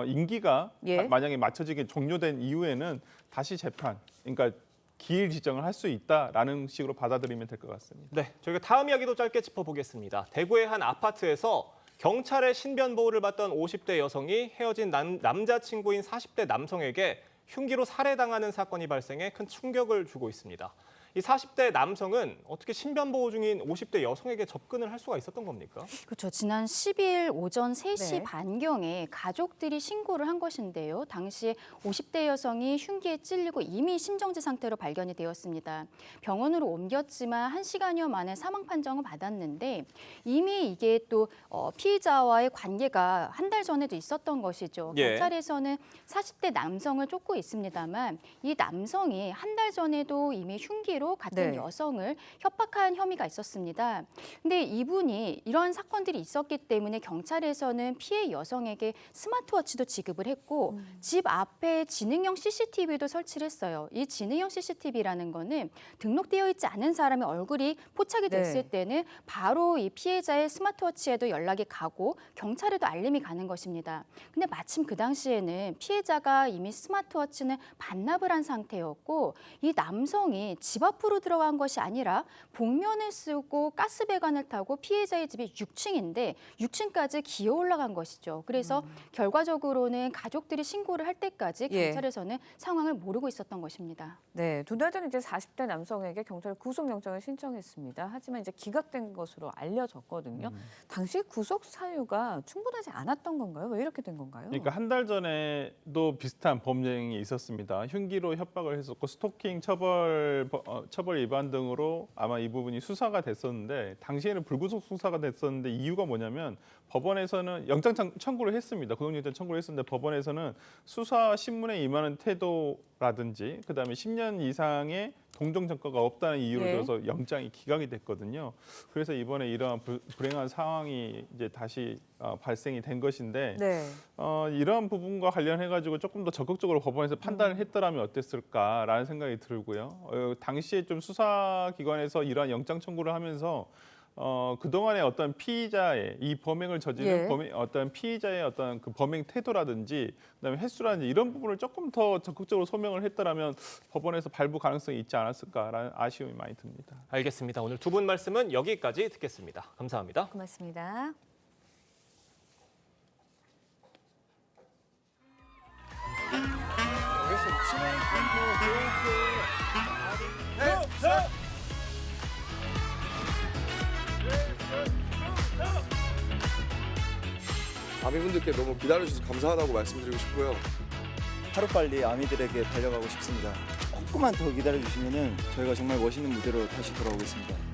임기가 예. 만약에 맞춰지게 종료된 이후에는 다시 재판, 그러니까 기일 지정을 할 수 있다라는 식으로 받아들이면 될 것 같습니다. 네, 저희가 다음 이야기도 짧게 짚어보겠습니다. 대구의 한 아파트에서 경찰의 신변 보호를 받던 50대 여성이 헤어진 남자친구인 40대 남성에게 흉기로 살해당하는 사건이 발생해 큰 충격을 주고 있습니다. 이 40대 남성은 어떻게 신변 보호 중인 50대 여성에게 접근을 할 수가 있었던 겁니까? 그렇죠. 지난 10일 오전 3시 네. 반경에 가족들이 신고를 한 것인데요. 당시 50대 여성이 흉기에 찔리고 이미 심정지 상태로 발견이 되었습니다. 병원으로 옮겼지만 1시간여 만에 사망 판정을 받았는데 이미 이게 또 피의자와의 관계가 한 달 전에도 있었던 것이죠. 예. 경찰에서는 40대 남성을 쫓고 있습니다만 이 남성이 한 달 전에도 이미 흉기로 같은 네. 여성을 협박한 혐의가 있었습니다. 근데 이분이 이런 사건들이 있었기 때문에 경찰에서는 피해 여성에게 스마트워치도 지급을 했고 집 앞에 지능형 CCTV도 설치를 했어요. 이 지능형 CCTV라는 거는 등록되어 있지 않은 사람의 얼굴이 포착이 됐을 네. 때는 바로 이 피해자의 스마트워치에도 연락이 가고 경찰에도 알림이 가는 것입니다. 근데 마침 그 당시에는 피해자가 이미 스마트워치는 반납을 한 상태였고 이 남성이 집 앞으로 들어간 것이 아니라 복면을 쓰고 가스배관을 타고 피해자의 집이 6층인데 6층까지 기어 올라간 것이죠. 그래서 결과적으로는 가족들이 신고를 할 때까지 예. 경찰에서는 상황을 모르고 있었던 것입니다. 네, 2달 전에 이제 40대 남성에게 경찰 구속영장을 신청했습니다. 하지만 이제 기각된 것으로 알려졌거든요. 당시 구속 사유가 충분하지 않았던 건가요? 왜 이렇게 된 건가요? 그러니까 한 달 전에도 비슷한 범행이 있었습니다. 흉기로 협박을 했었고 스토킹 처벌 위반 등으로 아마 이 부분이 수사가 됐었는데 당시에는 불구속 수사가 됐었는데 이유가 뭐냐면 법원에서는 영장 청구를 했습니다. 구속영장 청구를 했었는데 법원에서는 수사 신문에 임하는 태도라든지 그다음에 10년 이상의 동정 전과가 없다는 이유를 예. 들어서 영장이 기각이 됐거든요. 그래서 이번에 이러한 불행한 상황이 이제 다시 발생이 된 것인데 네. 이러한 부분과 관련해 가지고 조금 더 적극적으로 법원에서 판단을 했더라면 어땠을까라는 생각이 들고요. 당시에 좀 수사기관에서 이러한 영장 청구를 하면서 그동안의 어떤 피의자의 이 범행을 저지른 예. 어떤 피의자의 어떤 그 범행 태도라든지 그다음에 횟수라든지 이런 부분을 조금 더 적극적으로 소명을 했더라면 법원에서 발부 가능성이 있지 않았을까라는 아쉬움이 많이 듭니다. 알겠습니다. 오늘 두 분 말씀은 여기까지 듣겠습니다. 감사합니다. 고맙습니다. 아미분들께 너무 기다려주셔서 감사하다고 말씀드리고 싶고요. 하루빨리 아미들에게 달려가고 싶습니다. 조금만 더 기다려주시면 저희가 정말 멋있는 무대로 다시 돌아오겠습니다.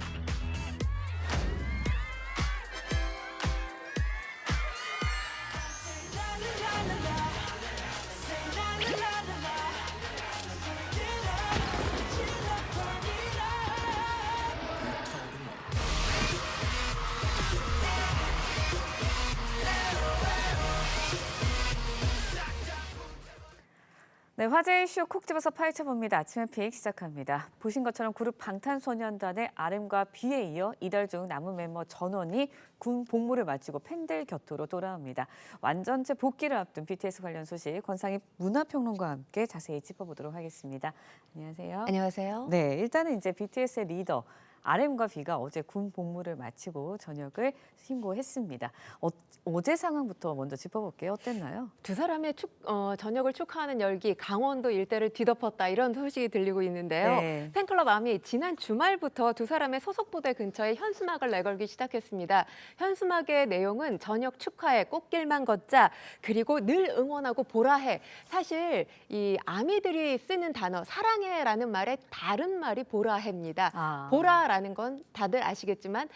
네, 화제 이슈 콕 집어서 파헤쳐봅니다. 아침의 픽 시작합니다. 보신 것처럼 그룹 방탄소년단의 RM과 B에 이어 이달 중 남은 멤버 전원이 군 복무를 마치고 팬들 곁으로 돌아옵니다. 완전체 복귀를 앞둔 BTS 관련 소식 권상희 문화평론가와 함께 자세히 짚어보도록 하겠습니다. 안녕하세요. 안녕하세요. 네, 일단은 이제 BTS의 리더 RM과 B가 어제 군 복무를 마치고 전역을 신고했습니다. 어제 상황부터 먼저 짚어볼게요. 어땠나요? 두 사람의 전역을 축하하는 열기, 강원도 일대를 뒤덮었다 이런 소식이 들리고 있는데요. 네. 팬클럽 아미 지난 주말부터 두 사람의 소속 부대 근처에 현수막을 내걸기 시작했습니다. 현수막의 내용은 전역 축하해, 꽃길만 걷자, 그리고 늘 응원하고 보라해. 사실 이 아미들이 쓰는 단어 사랑해라는 말의 다른 말이 보라해입니다. 보라라는 건 다들 아시겠지만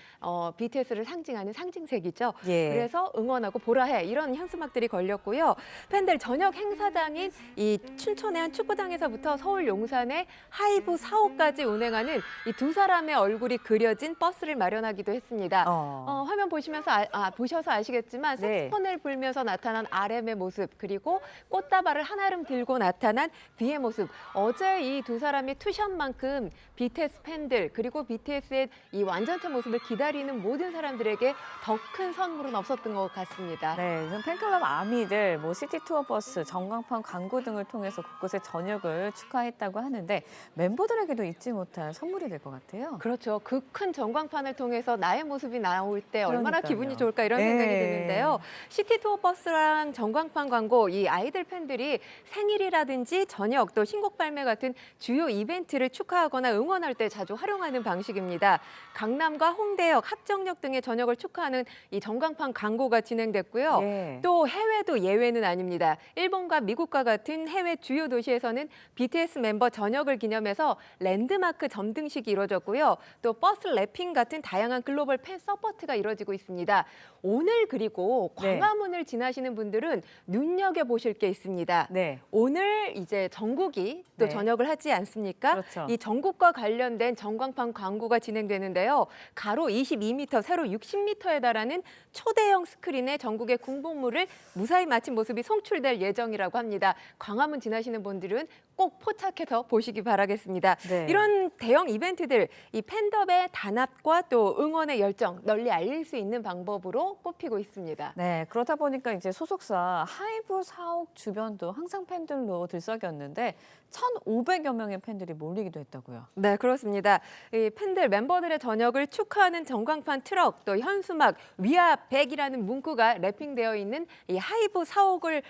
BTS를 상징하는 상징색이죠. 예. 그래서 응원하고 보라해 이런 현수막들이 걸렸고요. 팬들 저녁 행사장인 이 춘천의 한 축구장에서부터 서울 용산의 하이브 4호까지 운행하는 이 두 사람의 얼굴이 그려진 버스를 마련하기도 했습니다. 화면 보시면서 보셔서 아시겠지만 색소폰을 불면서 나타난 RM의 모습, 그리고 꽃다발을 한아름 들고 나타난 B의 모습. 어제 이 두 사람의 투샷만큼 BTS 팬들 그리고 BTS의 이 완전체 모습을 기다리는 모든 사람들에게 더 큰 선물은 없었던 것 같습니다. 네, 팬클럽 아미들, 시티 투어 버스, 전광판 광고 등을 통해서 곳곳에 전역을 축하했다고 하는데 멤버들에게도 잊지 못할 선물이 될 것 같아요. 그렇죠. 그 큰 전광판을 통해서 나의 모습이 나올 때 얼마나 그러니까요. 기분이 좋을까 이런 생각이 드는데요. 시티 투어 버스랑 전광판 광고, 이 아이들 팬들이 생일이라든지 저녁 또 신곡 발매 같은 주요 이벤트를 축하하거나 응원할 때 자주 활용하는 방식입니다. 강남과 홍대역, 합정역 등의 저녁을 축하하는 이 전광판 광고가 진행됐고요. 예. 또 해외도 예외는 아닙니다. 일본과 미국과 같은 해외 주요 도시에서는 BTS 멤버 저녁을 기념해서 랜드마크 점등식이 이루어졌고요. 또 버스 랩핑 같은 다양한 글로벌 팬 서포트가 이루어지고 있습니다. 오늘 그리고 광화문을 지나시는 분들은 눈여겨보실 게 있습니다. 오늘 이제 전국이 또 저녁을 하지 않습니까? 그렇죠. 이 전국과 관련된 전광판 광고가 진행되는데요. 가로 22m, 세로 60m에 달하는 초대형 스크린에 전국의 군복무를 무사히 마친 모습이 송출될 예정이라고 합니다. 광화문 지나시는 분들은 꼭 포착해서 보시기 바라겠습니다. 이런 대형 이벤트들, 이 팬덤의 단합과 또 응원의 열정 널리 알릴 수 있는 방법으로 꼽히고 있습니다. 네, 그러다 보니까 이제 소속사 하이브 4옥 주변도 항상 팬들로 들썩였는데 1,500여 명의 팬들이 몰리기도 했다고요. 네, 그렇습니다. 이 팬들, 멤버들의 저녁을 축하하는 전광판 트럭, 또 현수막, 위아 100이라는 문구가 랩핑되어 있는 이 하이브 4옥을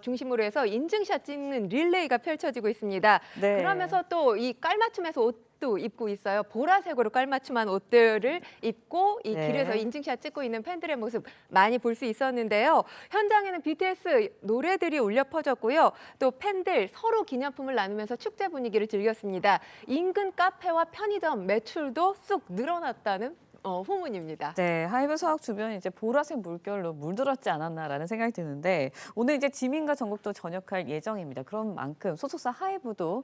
중심으로 해서 인증샷 찍는 릴레이가 펼쳐지고 있습니다. 그러면서 또 이 깔맞춤에서 옷도 입고 있어요. 보라색으로 깔맞춤한 옷들을 입고 이 길에서 인증샷 찍고 있는 팬들의 모습 많이 볼 수 있었는데요. 현장에는 BTS 노래들이 울려 퍼졌고요. 또 팬들 서로 기념품을 나누면서 축제 분위기를 즐겼습니다. 인근 카페와 편의점 매출도 쑥 늘어났다는 후문입니다. 네, 하이브 사옥 주변이 이제 보라색 물결로 물들었지 않았나라는 생각이 드는데 오늘 이제 지민과 전국도 전역할 예정입니다. 그런 만큼 소속사 하이브도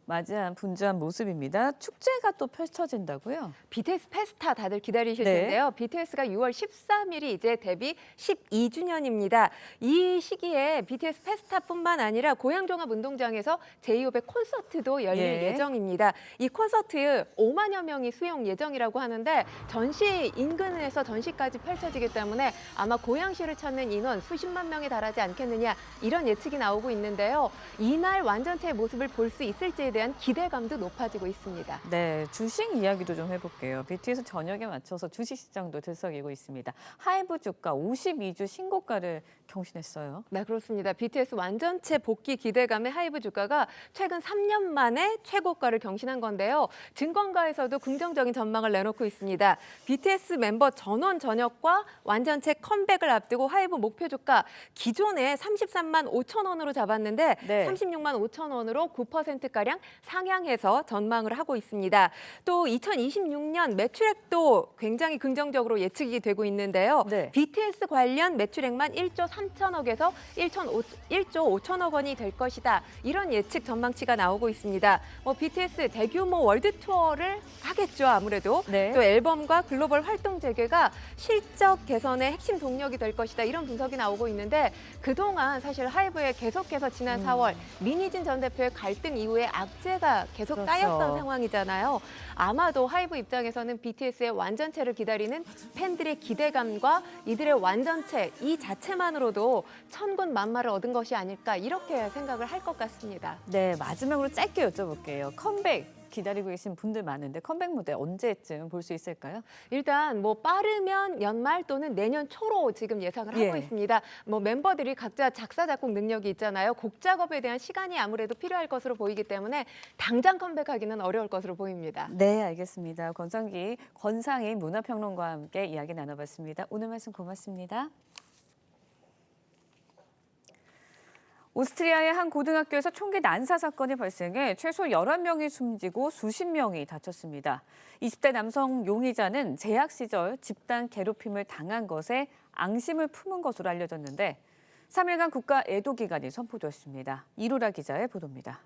맞이한 분주한 모습입니다. 축제가 또 펼쳐진다고요? BTS 페스타 다들 기다리실 텐데요. BTS가 6월 13일이 이제 데뷔 12주년입니다. 이 시기에 BTS 페스타뿐만 아니라 고양종합운동장에서 제2호의 콘서트도 열릴 예정입니다. 이 콘서트 5만여 명이 수용 예정이라고 하는데 전시 인근에서 전시까지 펼쳐지기 때문에 아마 고양시를 찾는 인원 수십만 명에 달하지 않겠느냐 이런 예측이 나오고 있는데요. 이날 완전체의 모습을 볼 수 있을지에 대한 기대감도 높아지고 있습니다. 네, 주식 이야기도 좀 해볼게요. BTS 저녁에 맞춰서 주식시장도 들썩이고 있습니다. 하이브 주가 52주 신고가를 경신했어요. 네, 그렇습니다. BTS 완전체 복귀 기대감에 하이브 주가가 최근 3년 만에 최고가를 경신한 건데요. 증권가에서도 긍정적인 전망을 내놓고 있습니다. BTS 멤버 전원 전역과 완전체 컴백을 앞두고 하이브 목표 주가 기존에 33만 5천 원으로 잡았는데 36만 5천 원으로 9%가량 상향해서 전망을 하고 있습니다. 또 2026년 매출액도 굉장히 긍정적으로 예측이 되고 있는데요. BTS 관련 매출액만 1조 3천억에서 1조 5천억 원이 될 것이다. 이런 예측 전망치가 나오고 있습니다. BTS 대규모 월드 투어를 하겠죠, 아무래도. 또 앨범과 글로벌 활동 재개가 실적 개선의 핵심 동력이 될 것이다. 이런 분석이 나오고 있는데 그동안 사실 하이브에 계속해서 지난 4월 민희진 전 대표의 갈등 이후에 악재가 계속 쌓였던 상황이잖아요. 아마도 하이브 입장에서는 BTS의 완전체를 기다리는 팬들의 기대감과 이들의 완전체 이 자체만으로도 천군 만마를 얻은 것이 아닐까 이렇게 생각을 할 것 같습니다. 네, 마지막으로 짧게 여쭤볼게요. 컴백 기다리고 계신 분들 많은데 컴백 무대 언제쯤 볼 수 있을까요? 일단 뭐 빠르면 연말 또는 내년 초로 지금 예상을 하고 있습니다. 뭐 멤버들이 각자 작사 작곡 능력이 있잖아요. 곡 작업에 대한 시간이 아무래도 필요할 것으로 보이기 때문에 당장 컴백하기는 어려울 것으로 보입니다. 네, 알겠습니다. 권상희 문화평론가와 함께 이야기 나눠봤습니다. 오늘 말씀 고맙습니다. 오스트리아의 한 고등학교에서 총기 난사 사건이 발생해 최소 11명이 숨지고 수십 명이 다쳤습니다. 20대 남성 용의자는 재학 시절 집단 괴롭힘을 당한 것에 앙심을 품은 것으로 알려졌는데 3일간 국가 애도 기간이 선포됐습니다. 이루라 기자의 보도입니다.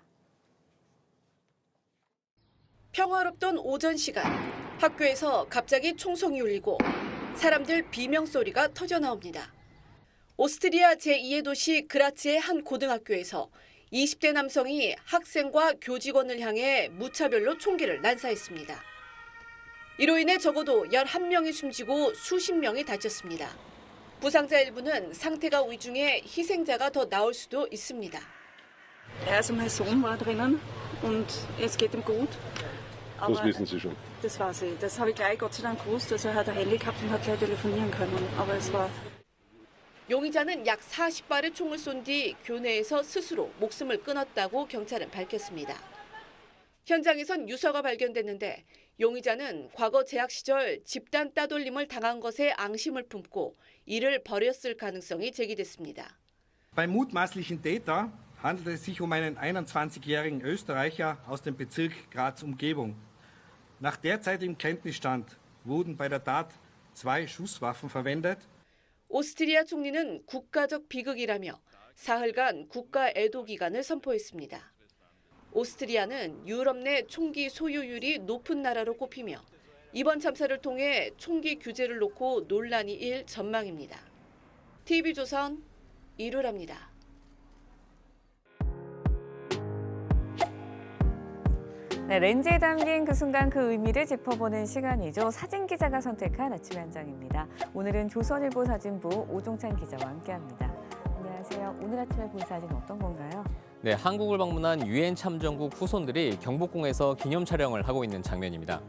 평화롭던 오전 시간, 학교에서 갑자기 총성이 울리고 사람들 비명소리가 터져나옵니다. 오스트리아 제2의 도시 그라츠의 한 고등학교에서 20대 남성이 학생과 교직원을 향해 무차별로 총기를 난사했습니다. 이로 인해 적어도 11명이 숨지고 수십 명이 다쳤습니다. 부상자 일부는 상태가 위중해 희생자가 더 나올 수도 있습니다. Also mein Sohn war drinnen und es geht ihm gut. Das wissen Sie schon. Das weiß ich. Das habe ich gleich Gott sei Dank gewusst. Also er hat ein Handy gehabt und hat gleich telefonieren können. Aber es war 용의자는 약 40발의 총을 쏜 뒤 교내에서 스스로 목숨을 끊었다고 경찰은 밝혔습니다. 현장에선 유서가 발견됐는데 용의자는 과거 재학 시절 집단 따돌림을 당한 것에 앙심을 품고 이를 버렸을 가능성이 제기됐습니다. Beim mutmaßlichen Täter handelt es sich um einen 21-jährigen Österreicher aus dem Bezirk Graz-Umgebung. Nach derzeitigem Kenntnisstand wurden bei der Tat 2 Schusswaffen verwendet. 오스트리아 총리는 국가적 비극이라며 사흘간 국가 애도 기간을 선포했습니다. 오스트리아는 유럽 내 총기 소유율이 높은 나라로 꼽히며 이번 참사를 통해 총기 규제를 놓고 논란이 일 전망입니다. TV조선 이루라입니다. 네, 렌즈에 담긴 그 순간 그 의미를 짚어보는 시간이죠. 사진 기자가 선택한 아침의 한 장입니다. 오늘은 조선일보 사진부 오종찬 기자와 함께합니다. 안녕하세요. 오늘 아침에 본 사진 어떤 건가요? 네, 한국을 방문한 유엔 참전국 후손들이 경복궁에서 기념 촬영을 하고 있는 장면입니다.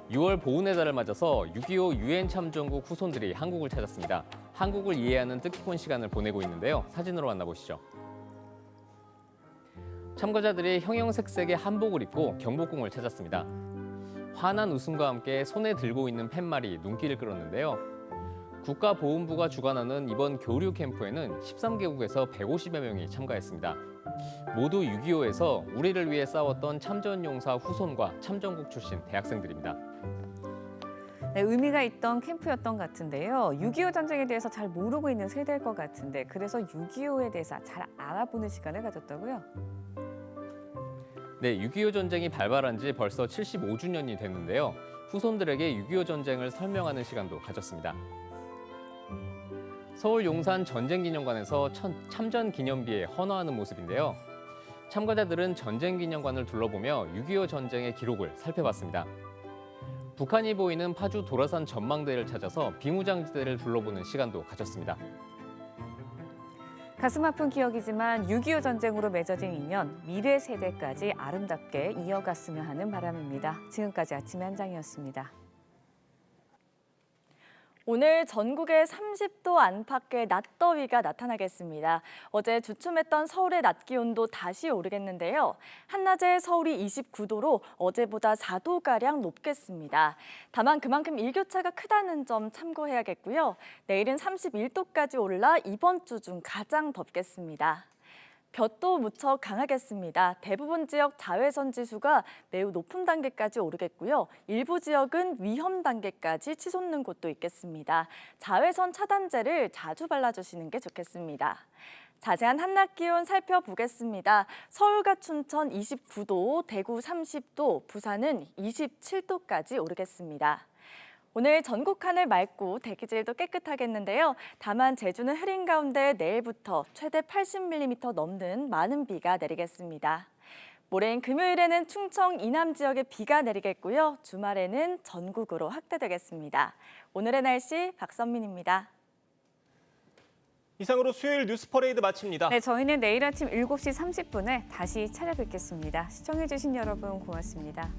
6월 보훈의 달을 맞아서 6.25 유엔 참전국 후손들이 한국을 찾았습니다. 한국을 이해하는 뜻깊은 시간을 보내고 있는데요. 사진으로 만나보시죠. 참가자들이 형형색색의 한복을 입고 경복궁을 찾았습니다. 환한 웃음과 함께 손에 들고 있는 팻말이 눈길을 끌었는데요. 국가보훈부가 주관하는 이번 교류 캠프에는 13개국에서 150여 명이 참가했습니다. 모두 6.25에서 우리를 위해 싸웠던 참전용사 후손과 참전국 출신 대학생들입니다. 네, 의미가 있던 캠프였던 것 같은데요. 6.25 전쟁에 대해서 잘 모르고 있는 세대일 것 같은데 그래서 6.25에 대해서 잘 알아보는 시간을 가졌다고요? 네, 6.25 전쟁이 발발한 지 벌써 75주년이 됐는데요. 후손들에게 6.25 전쟁을 설명하는 시간도 가졌습니다. 서울 용산 전쟁기념관에서 참전기념비에 헌화하는 모습인데요. 참가자들은 전쟁기념관을 둘러보며 6.25 전쟁의 기록을 살펴봤습니다. 북한이 보이는 파주 도라산 전망대를 찾아서 비무장지대를 둘러보는 시간도 가졌습니다. 가슴 아픈 기억이지만 6.25 전쟁으로 맺어진 인연, 미래 세대까지 아름답게 이어갔으면 하는 바람입니다. 지금까지 아침의 한 장이었습니다. 오늘 전국에 30도 안팎의 낮더위가 나타나겠습니다. 어제 주춤했던 서울의 낮 기온도 다시 오르겠는데요. 한낮에 서울이 29도로 어제보다 4도가량 높겠습니다. 다만 그만큼 일교차가 크다는 점 참고해야겠고요. 내일은 31도까지 올라 이번 주 중 가장 덥겠습니다. 볕도 무척 강하겠습니다. 대부분 지역 자외선 지수가 매우 높은 단계까지 오르겠고요. 일부 지역은 위험 단계까지 치솟는 곳도 있겠습니다. 자외선 차단제를 자주 발라주시는 게 좋겠습니다. 자세한 한낮 기온 살펴보겠습니다. 서울과 춘천 29도, 대구 30도, 부산은 27도까지 오르겠습니다. 오늘 전국 하늘 맑고 대기질도 깨끗하겠는데요. 다만 제주는 흐린 가운데 내일부터 최대 80mm 넘는 많은 비가 내리겠습니다. 모레인 금요일에는 충청 이남 지역에 비가 내리겠고요. 주말에는 전국으로 확대되겠습니다. 오늘의 날씨 박선민입니다. 이상으로 수요일 뉴스 퍼레이드 마칩니다. 네, 저희는 내일 아침 7시 30분에 다시 찾아뵙겠습니다. 시청해주신 여러분 고맙습니다.